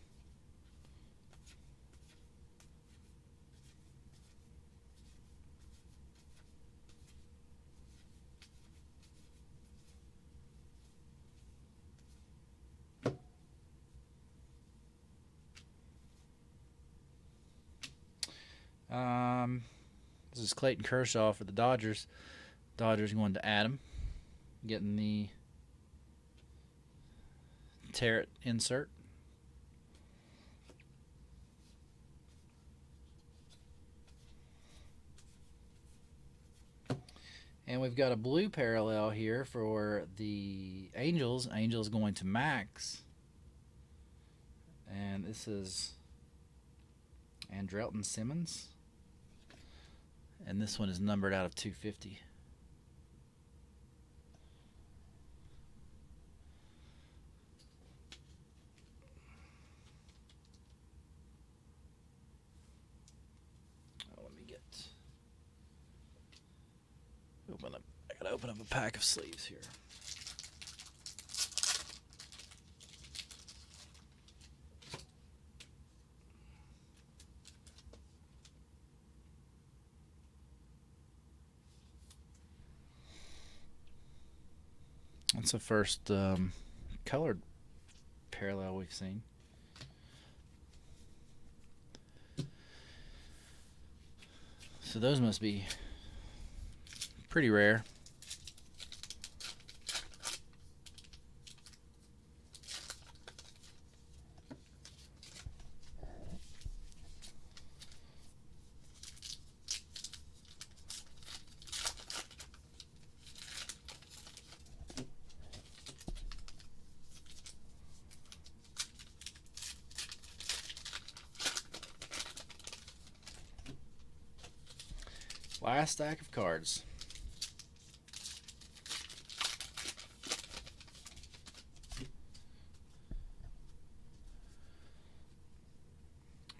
This is Clayton Kershaw for the Dodgers. Dodgers going to Adam. Getting the Tarot insert. And we've got a blue parallel here for the Angels. Angels going to Max. And this is Andrelton Simmons. And this one is numbered out of 250. Let me get open up. I gotta open up a pack of sleeves here. That's the first colored parallel we've seen. So those must be pretty rare. Last stack of cards.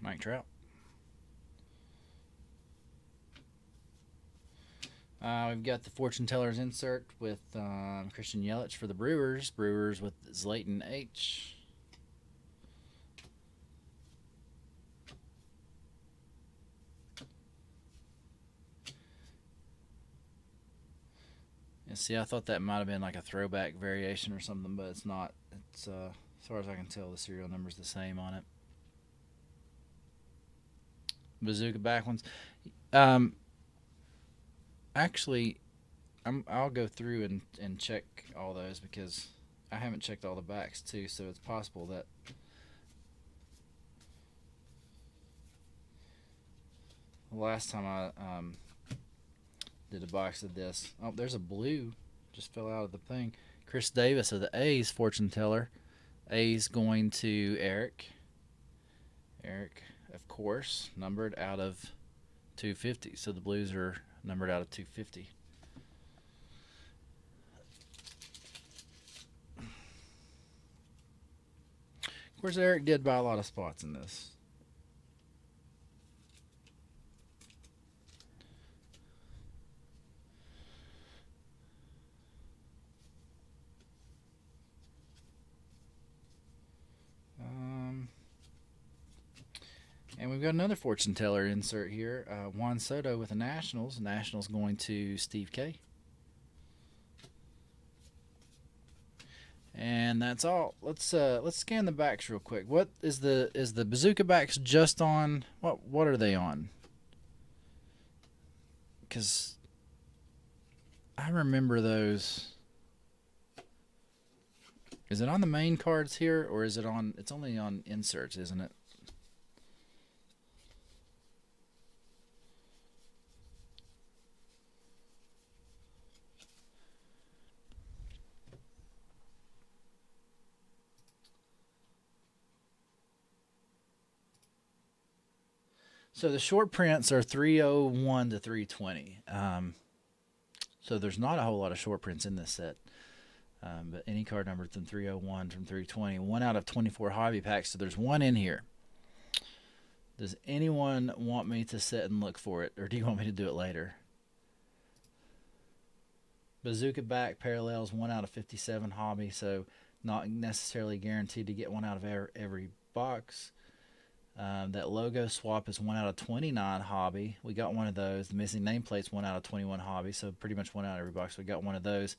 Mike Trout. We've got the Fortune Teller's insert with Christian Yelich for the Brewers. Brewers with Zlayton H. See, I thought that might have been like a throwback variation or something, but it's not. It's as far as I can tell, the serial number's the same on it. Bazooka back ones. Actually, I'll go through and check all those because I haven't checked all the backs too, so it's possible that the last time I did a box of this. Oh, there's a blue. Just fell out of the thing. Chris Davis of the A's fortune teller. A's going to Eric. Eric, of course, numbered out of 250. So the Blues are numbered out of 250. Of course, Eric did buy a lot of spots in this. And we've got another fortune teller insert here. Juan Soto with the Nationals. Nationals going to Steve K. And that's all. Let's scan the backs real quick. What is the bazooka backs just on? What are they on? Because I remember those. Is it on the main cards here, or is it on? It's only on inserts, isn't it? So the short prints are 301 to 320. So there's not a whole lot of short prints in this set. But any card number from 301 from 320. 1 out of 24 hobby packs. So there's one in here. Does anyone want me to sit and look for it, or do you want me to do it later? Bazooka back parallels 1 out of 57 hobby, so not necessarily guaranteed to get one out of every box. That logo swap is 1 out of 29 hobby. We got one of those. The missing nameplate's 1 out of 21 hobby, so pretty much 1 out of every box. We got one of those.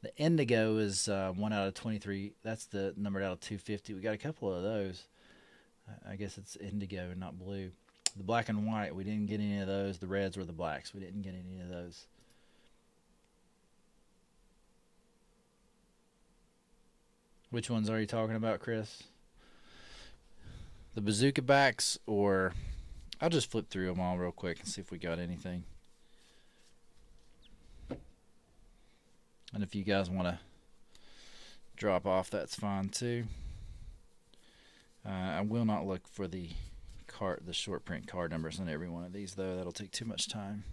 The indigo is 1 out of 23. That's the numbered out of 250. We got a couple of those. I guess it's indigo and not blue. The black and white, we didn't get any of those. The reds were the blacks. We didn't get any of those. Which ones are you talking about, Chris? The bazooka backs, or I'll just flip through them all real quick and see if we got anything. And if you guys want to drop off, that's fine too. I will not look for the short print card numbers on every one of these, though. That'll take too much time.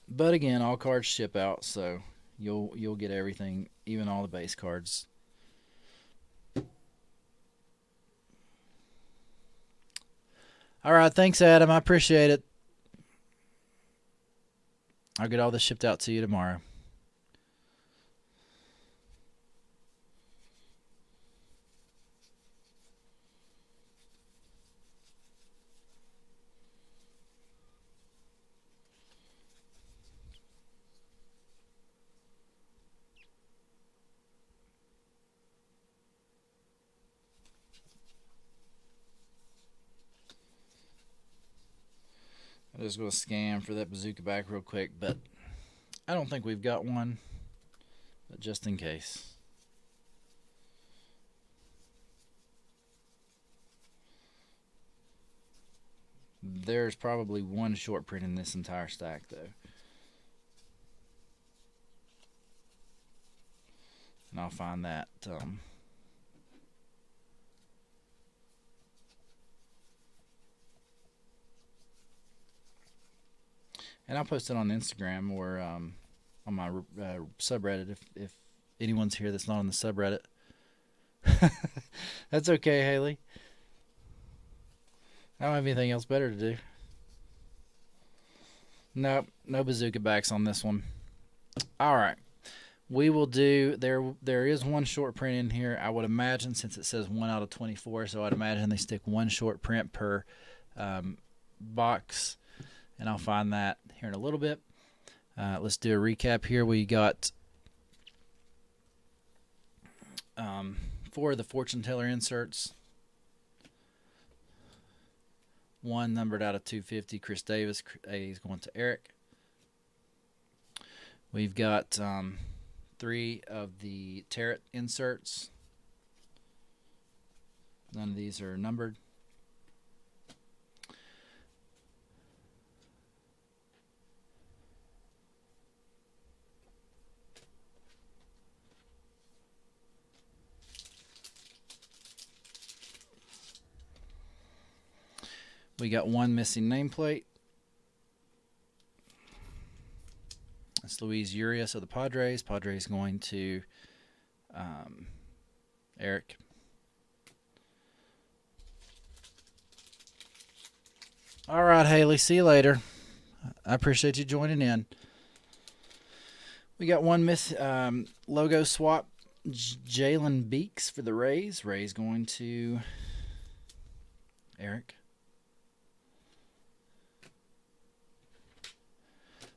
But again, all cards ship out, so you'll get everything, even all the base cards. All right, thanks, Adam. I appreciate it. I'll get all this shipped out to you tomorrow. I'm just going to scan for that bazooka back real quick, but I don't think we've got one, but just in case. There's probably one short print in this entire stack, though. And I'll find that. And I'll post it on Instagram or on my subreddit if anyone's here that's not on the subreddit. That's okay, Haley. I don't have anything else better to do. Nope, no bazooka backs on this one. All right. We will do, there is one short print in here. I would imagine, since it says 1 out of 24, so I'd imagine they stick one short print per box. And I'll find that here in a little bit. Let's do a recap here. We got 4 of the fortune teller inserts. 1 numbered out of 250, Chris Davis. A is going to Eric. We've got 3 of the tarot inserts. None of these are numbered. We got 1 missing nameplate. That's Luis Urias of the Padres. Padres going to Eric. All right, Haley. See you later. I appreciate you joining in. We got 1 logo swap. Jalen Beeks for the Rays. Rays going to Eric.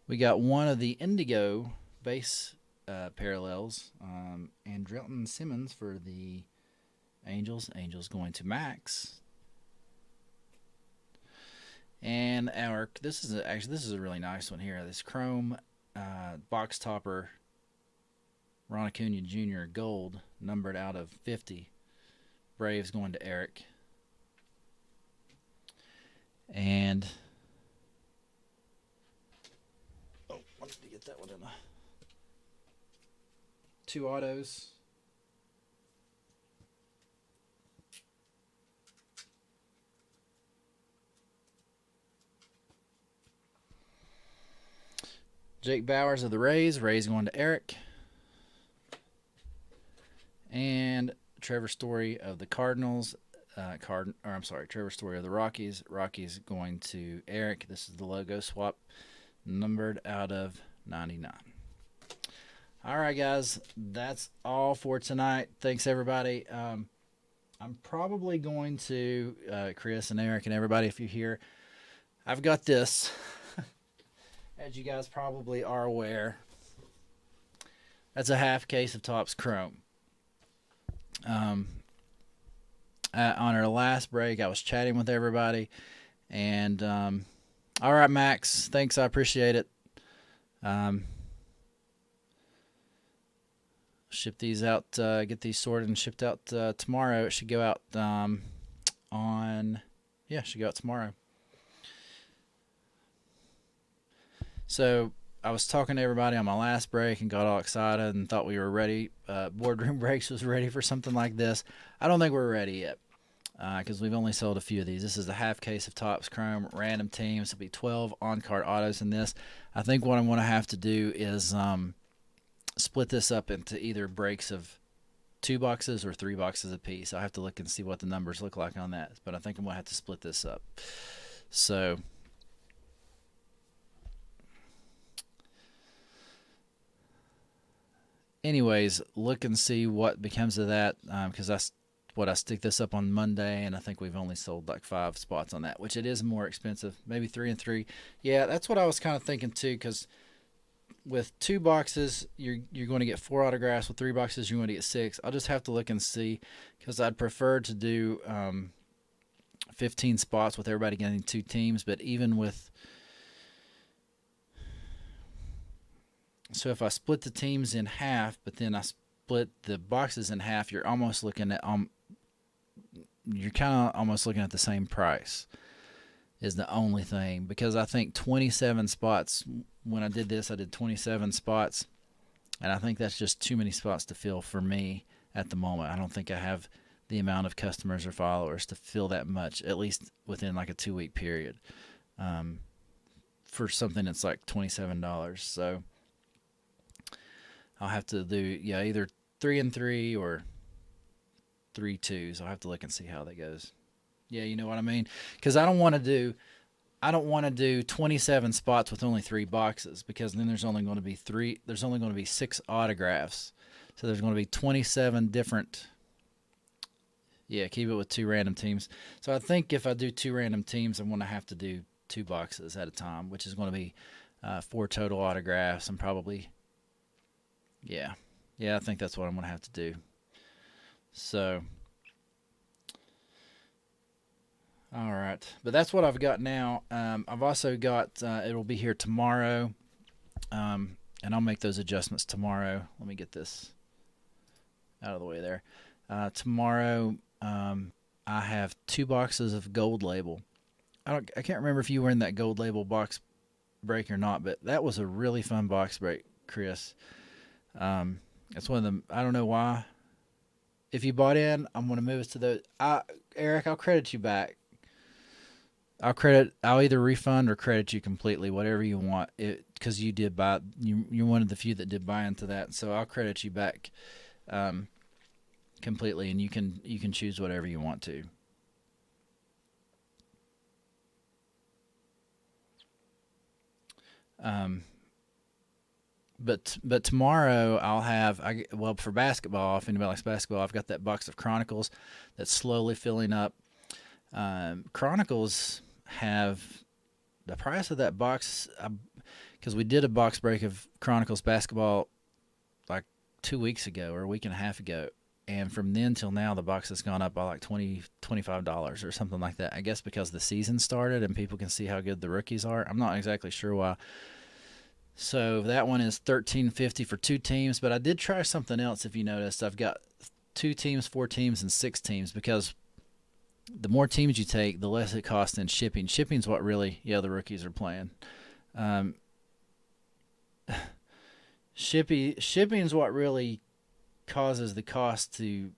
We got 1 of the Indigo base parallels. Andrelton Simmons for the Angels. Angels going to Max. And this is a really nice one here. This chrome box topper Ron Acuna Jr. gold, numbered out of 50. Braves going to Eric. And wanted to get that one in 2 autos. Jake Bowers of the Rays. Rays going to Eric. And Trevor Story of the Cardinals. Trevor Story of the Rockies. Rockies going to Eric. This is the logo swap, numbered out of 99. All right, guys, that's all for tonight. Thanks, everybody. I'm probably going to, Chris and Eric and everybody, if you're here, I've got this, as you guys probably are aware. That's a half case of Topps Chrome. On our last break, I was chatting with everybody, and all right, Max, thanks, I appreciate it. Um, Ship these out, get these sorted and shipped out tomorrow. It should go out it should go out tomorrow. So I was talking to everybody on my last break and got all excited and thought we were ready. Boardroom Breaks was ready for something like this. I don't think we're ready yet because we've only sold a few of these. This is a half case of Topps Chrome random teams. There'll be 12 on-card autos in this. I think what I'm going to have to do is split this up into either breaks of 2 boxes or 3 boxes apiece. I'll have to look and see what the numbers look like on that, but I think I'm going to have to split this up. So anyways, look and see what becomes of that because I stick this up on Monday, and I think we've only sold like 5 spots on that, which it is more expensive, maybe 3 and 3. Yeah, that's what I was kind of thinking too, because with 2 boxes, you're going to get 4 autographs. With 3 boxes, you're going to get 6. I'll just have to look and see because I'd prefer to do 15 spots with everybody getting 2 teams, but even with so if I split the teams in half, but then I split the boxes in half, you're almost looking at you're kind of almost looking at the same price. Is the only thing, because I think 27 spots. When I did this, I did 27 spots, and I think that's just too many spots to fill for me at the moment. I don't think I have the amount of customers or followers to fill that much, at least within like a 2-week period, for something that's like $27. So I'll have to do either 3 and 3 or 3 2s. I'll have to look and see how that goes. Yeah, you know what I mean? Because I don't want to do 27 spots with only 3 boxes, because then there's only going to be 6 autographs. So there's going to be 27 different. Yeah, keep it with 2 random teams. So I think if I do 2 random teams, I'm going to have to do 2 boxes at a time, which is going to be 4 total autographs and probably. Yeah, I think that's what I'm going to have to do. So. All right, but that's what I've got now. I've also got, it'll be here tomorrow, and I'll make those adjustments tomorrow. Let me get this out of the way there. Tomorrow, I have 2 boxes of Gold Label. I can't remember if you were in that Gold Label box break or not, but that was a really fun box break, Chris. It's one of them. I don't know why. If you bought in, I'm going to move us to the. Eric, I'll credit you back. I'll either refund or credit you completely, whatever you want. Because you did buy. You're one of the few that did buy into that, so I'll credit you back, completely, and you can choose whatever you want to. But tomorrow I'll have for basketball. If anybody likes basketball, I've got that box of Chronicles that's slowly filling up. Chronicles have the price of that box, because we did a box break of Chronicles basketball like 2 weeks ago or a week and a half ago, and from then till now the box has gone up by like $25 or something like that. I guess because the season started and people can see how good the rookies are. I'm not exactly sure why. So that one is $13.50 for 2 teams, but I did try something else. If you noticed, I've got 2 teams, 4 teams, and 6 teams, because the more teams you take, the less it costs in shipping. Shipping's what really, the rookies are playing. Shipping's what really causes the cost to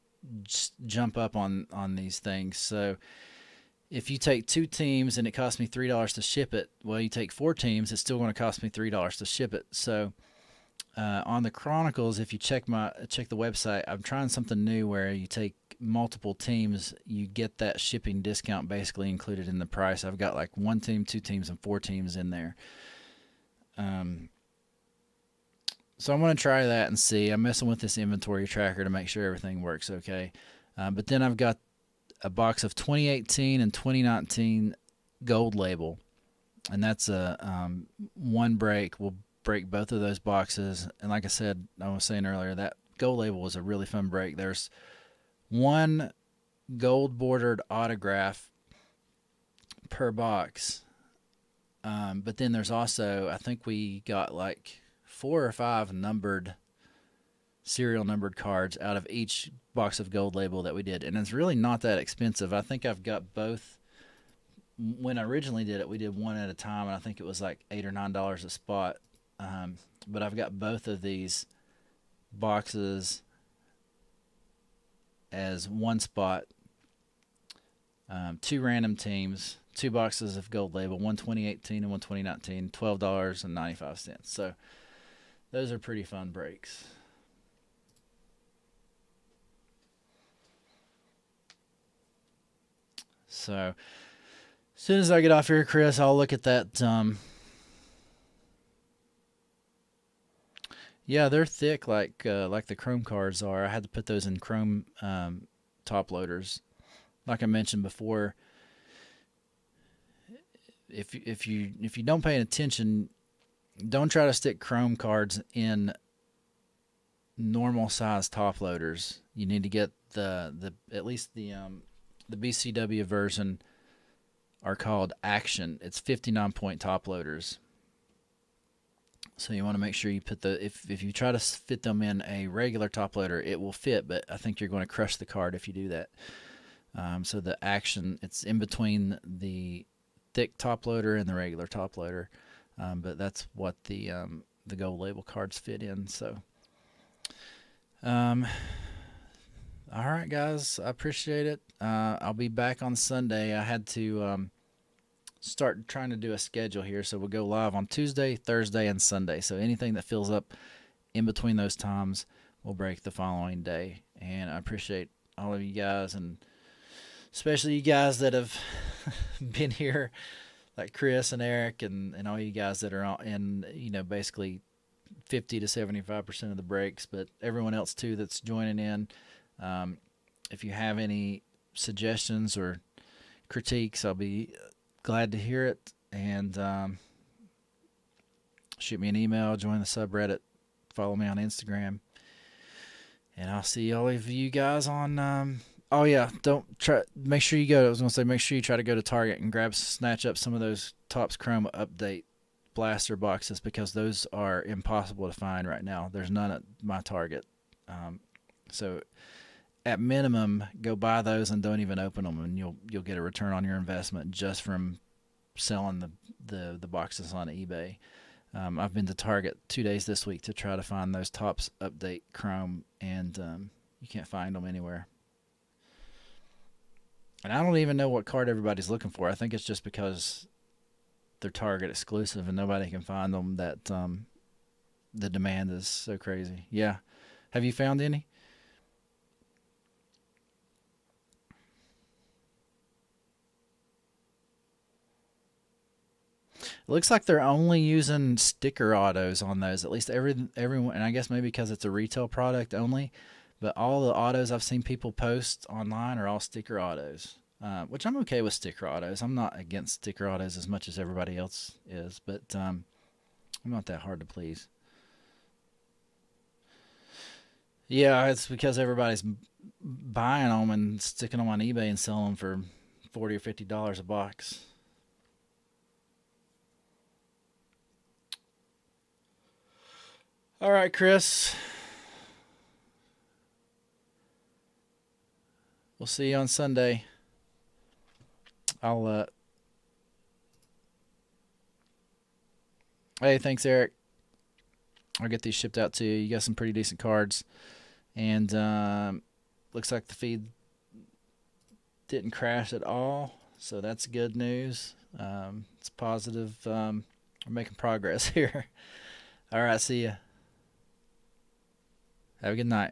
jump up on these things. So if you take 2 teams and it costs me $3 to ship it, well, you take 4 teams, it's still going to cost me $3 to ship it. So on the Chronicles, if you check the website, I'm trying something new where you take multiple teams, you get that shipping discount basically included in the price. I've got like 1 team, 2 teams, and 4 teams in there. So I'm going to try that and see. I'm messing with this inventory tracker to make sure everything works okay. But then I've got a box of 2018 and 2019 Gold Label, and that's a one break. We'll break both of those boxes, and like I said, I was saying earlier, that Gold Label was a really fun break. There's 1 gold bordered autograph per box, But then there's also, I think we got like 4 or 5 serial numbered cards out of each box of Gold Label that we did, and it's really not that expensive. I think I've got both. When I originally did it, we did one at a time, and I think it was like $8 or $9 a spot. But I've got both of these boxes as one spot, 2 random teams, 2 boxes of Gold Label, one 2018 and one 2019, $12.95. So those are pretty fun breaks. So as soon as I get off here, Chris, I'll look at that. Yeah, they're thick like the Chrome cards are. I had to put those in Chrome top loaders. Like I mentioned before, if you don't pay attention, don't try to stick Chrome cards in normal size top loaders. You need to get the at least the BCW version are called Action. It's 59-point top loaders. So you want to make sure you put if you try to fit them in a regular top loader, it will fit, but I think you're going to crush the card if you do that. So the Action, it's in between the thick top loader and the regular top loader, but that's what the Gold Label cards fit in. So, all right, guys, I appreciate it. I'll be back on Sunday. I had to start trying to do a schedule here, so we'll go live on Tuesday, Thursday, and Sunday. So anything that fills up in between those times will break the following day. And I appreciate all of you guys, and especially you guys that have been here, like Chris and Eric, and all you guys that are in, basically 50 to 75% of the breaks, but everyone else too that's joining in. If you have any suggestions or critiques, I'll be glad to hear it. And shoot me an email, join the subreddit, follow me on Instagram, and I'll see all of you guys on. Oh yeah, make sure you go. I was gonna say, make sure you try to go to Target and snatch up some of those Topps Chrome Update blaster boxes, because those are impossible to find right now. There's none at my Target. So at minimum, go buy those and don't even open them, and you'll get a return on your investment just from selling the boxes on eBay. I've been to Target 2 days this week to try to find those Topps Update Chrome, and you can't find them anywhere. And I don't even know what card everybody's looking for. I think it's just because they're Target exclusive and nobody can find them that the demand is so crazy. Yeah. Have you found any? It looks like they're only using sticker autos on those. At least everyone, and I guess maybe because it's a retail product only. But all the autos I've seen people post online are all sticker autos, which I'm okay with sticker autos. I'm not against sticker autos as much as everybody else is, but I'm not that hard to please. Yeah, it's because everybody's buying them and sticking them on eBay and selling them for $40 or $50 a box. All right, Chris. We'll see you on Sunday. Hey, thanks, Eric. I'll get these shipped out to you. You got some pretty decent cards, and looks like the feed didn't crash at all, so that's good news. It's positive. We're making progress here. All right, see ya. Have a good night.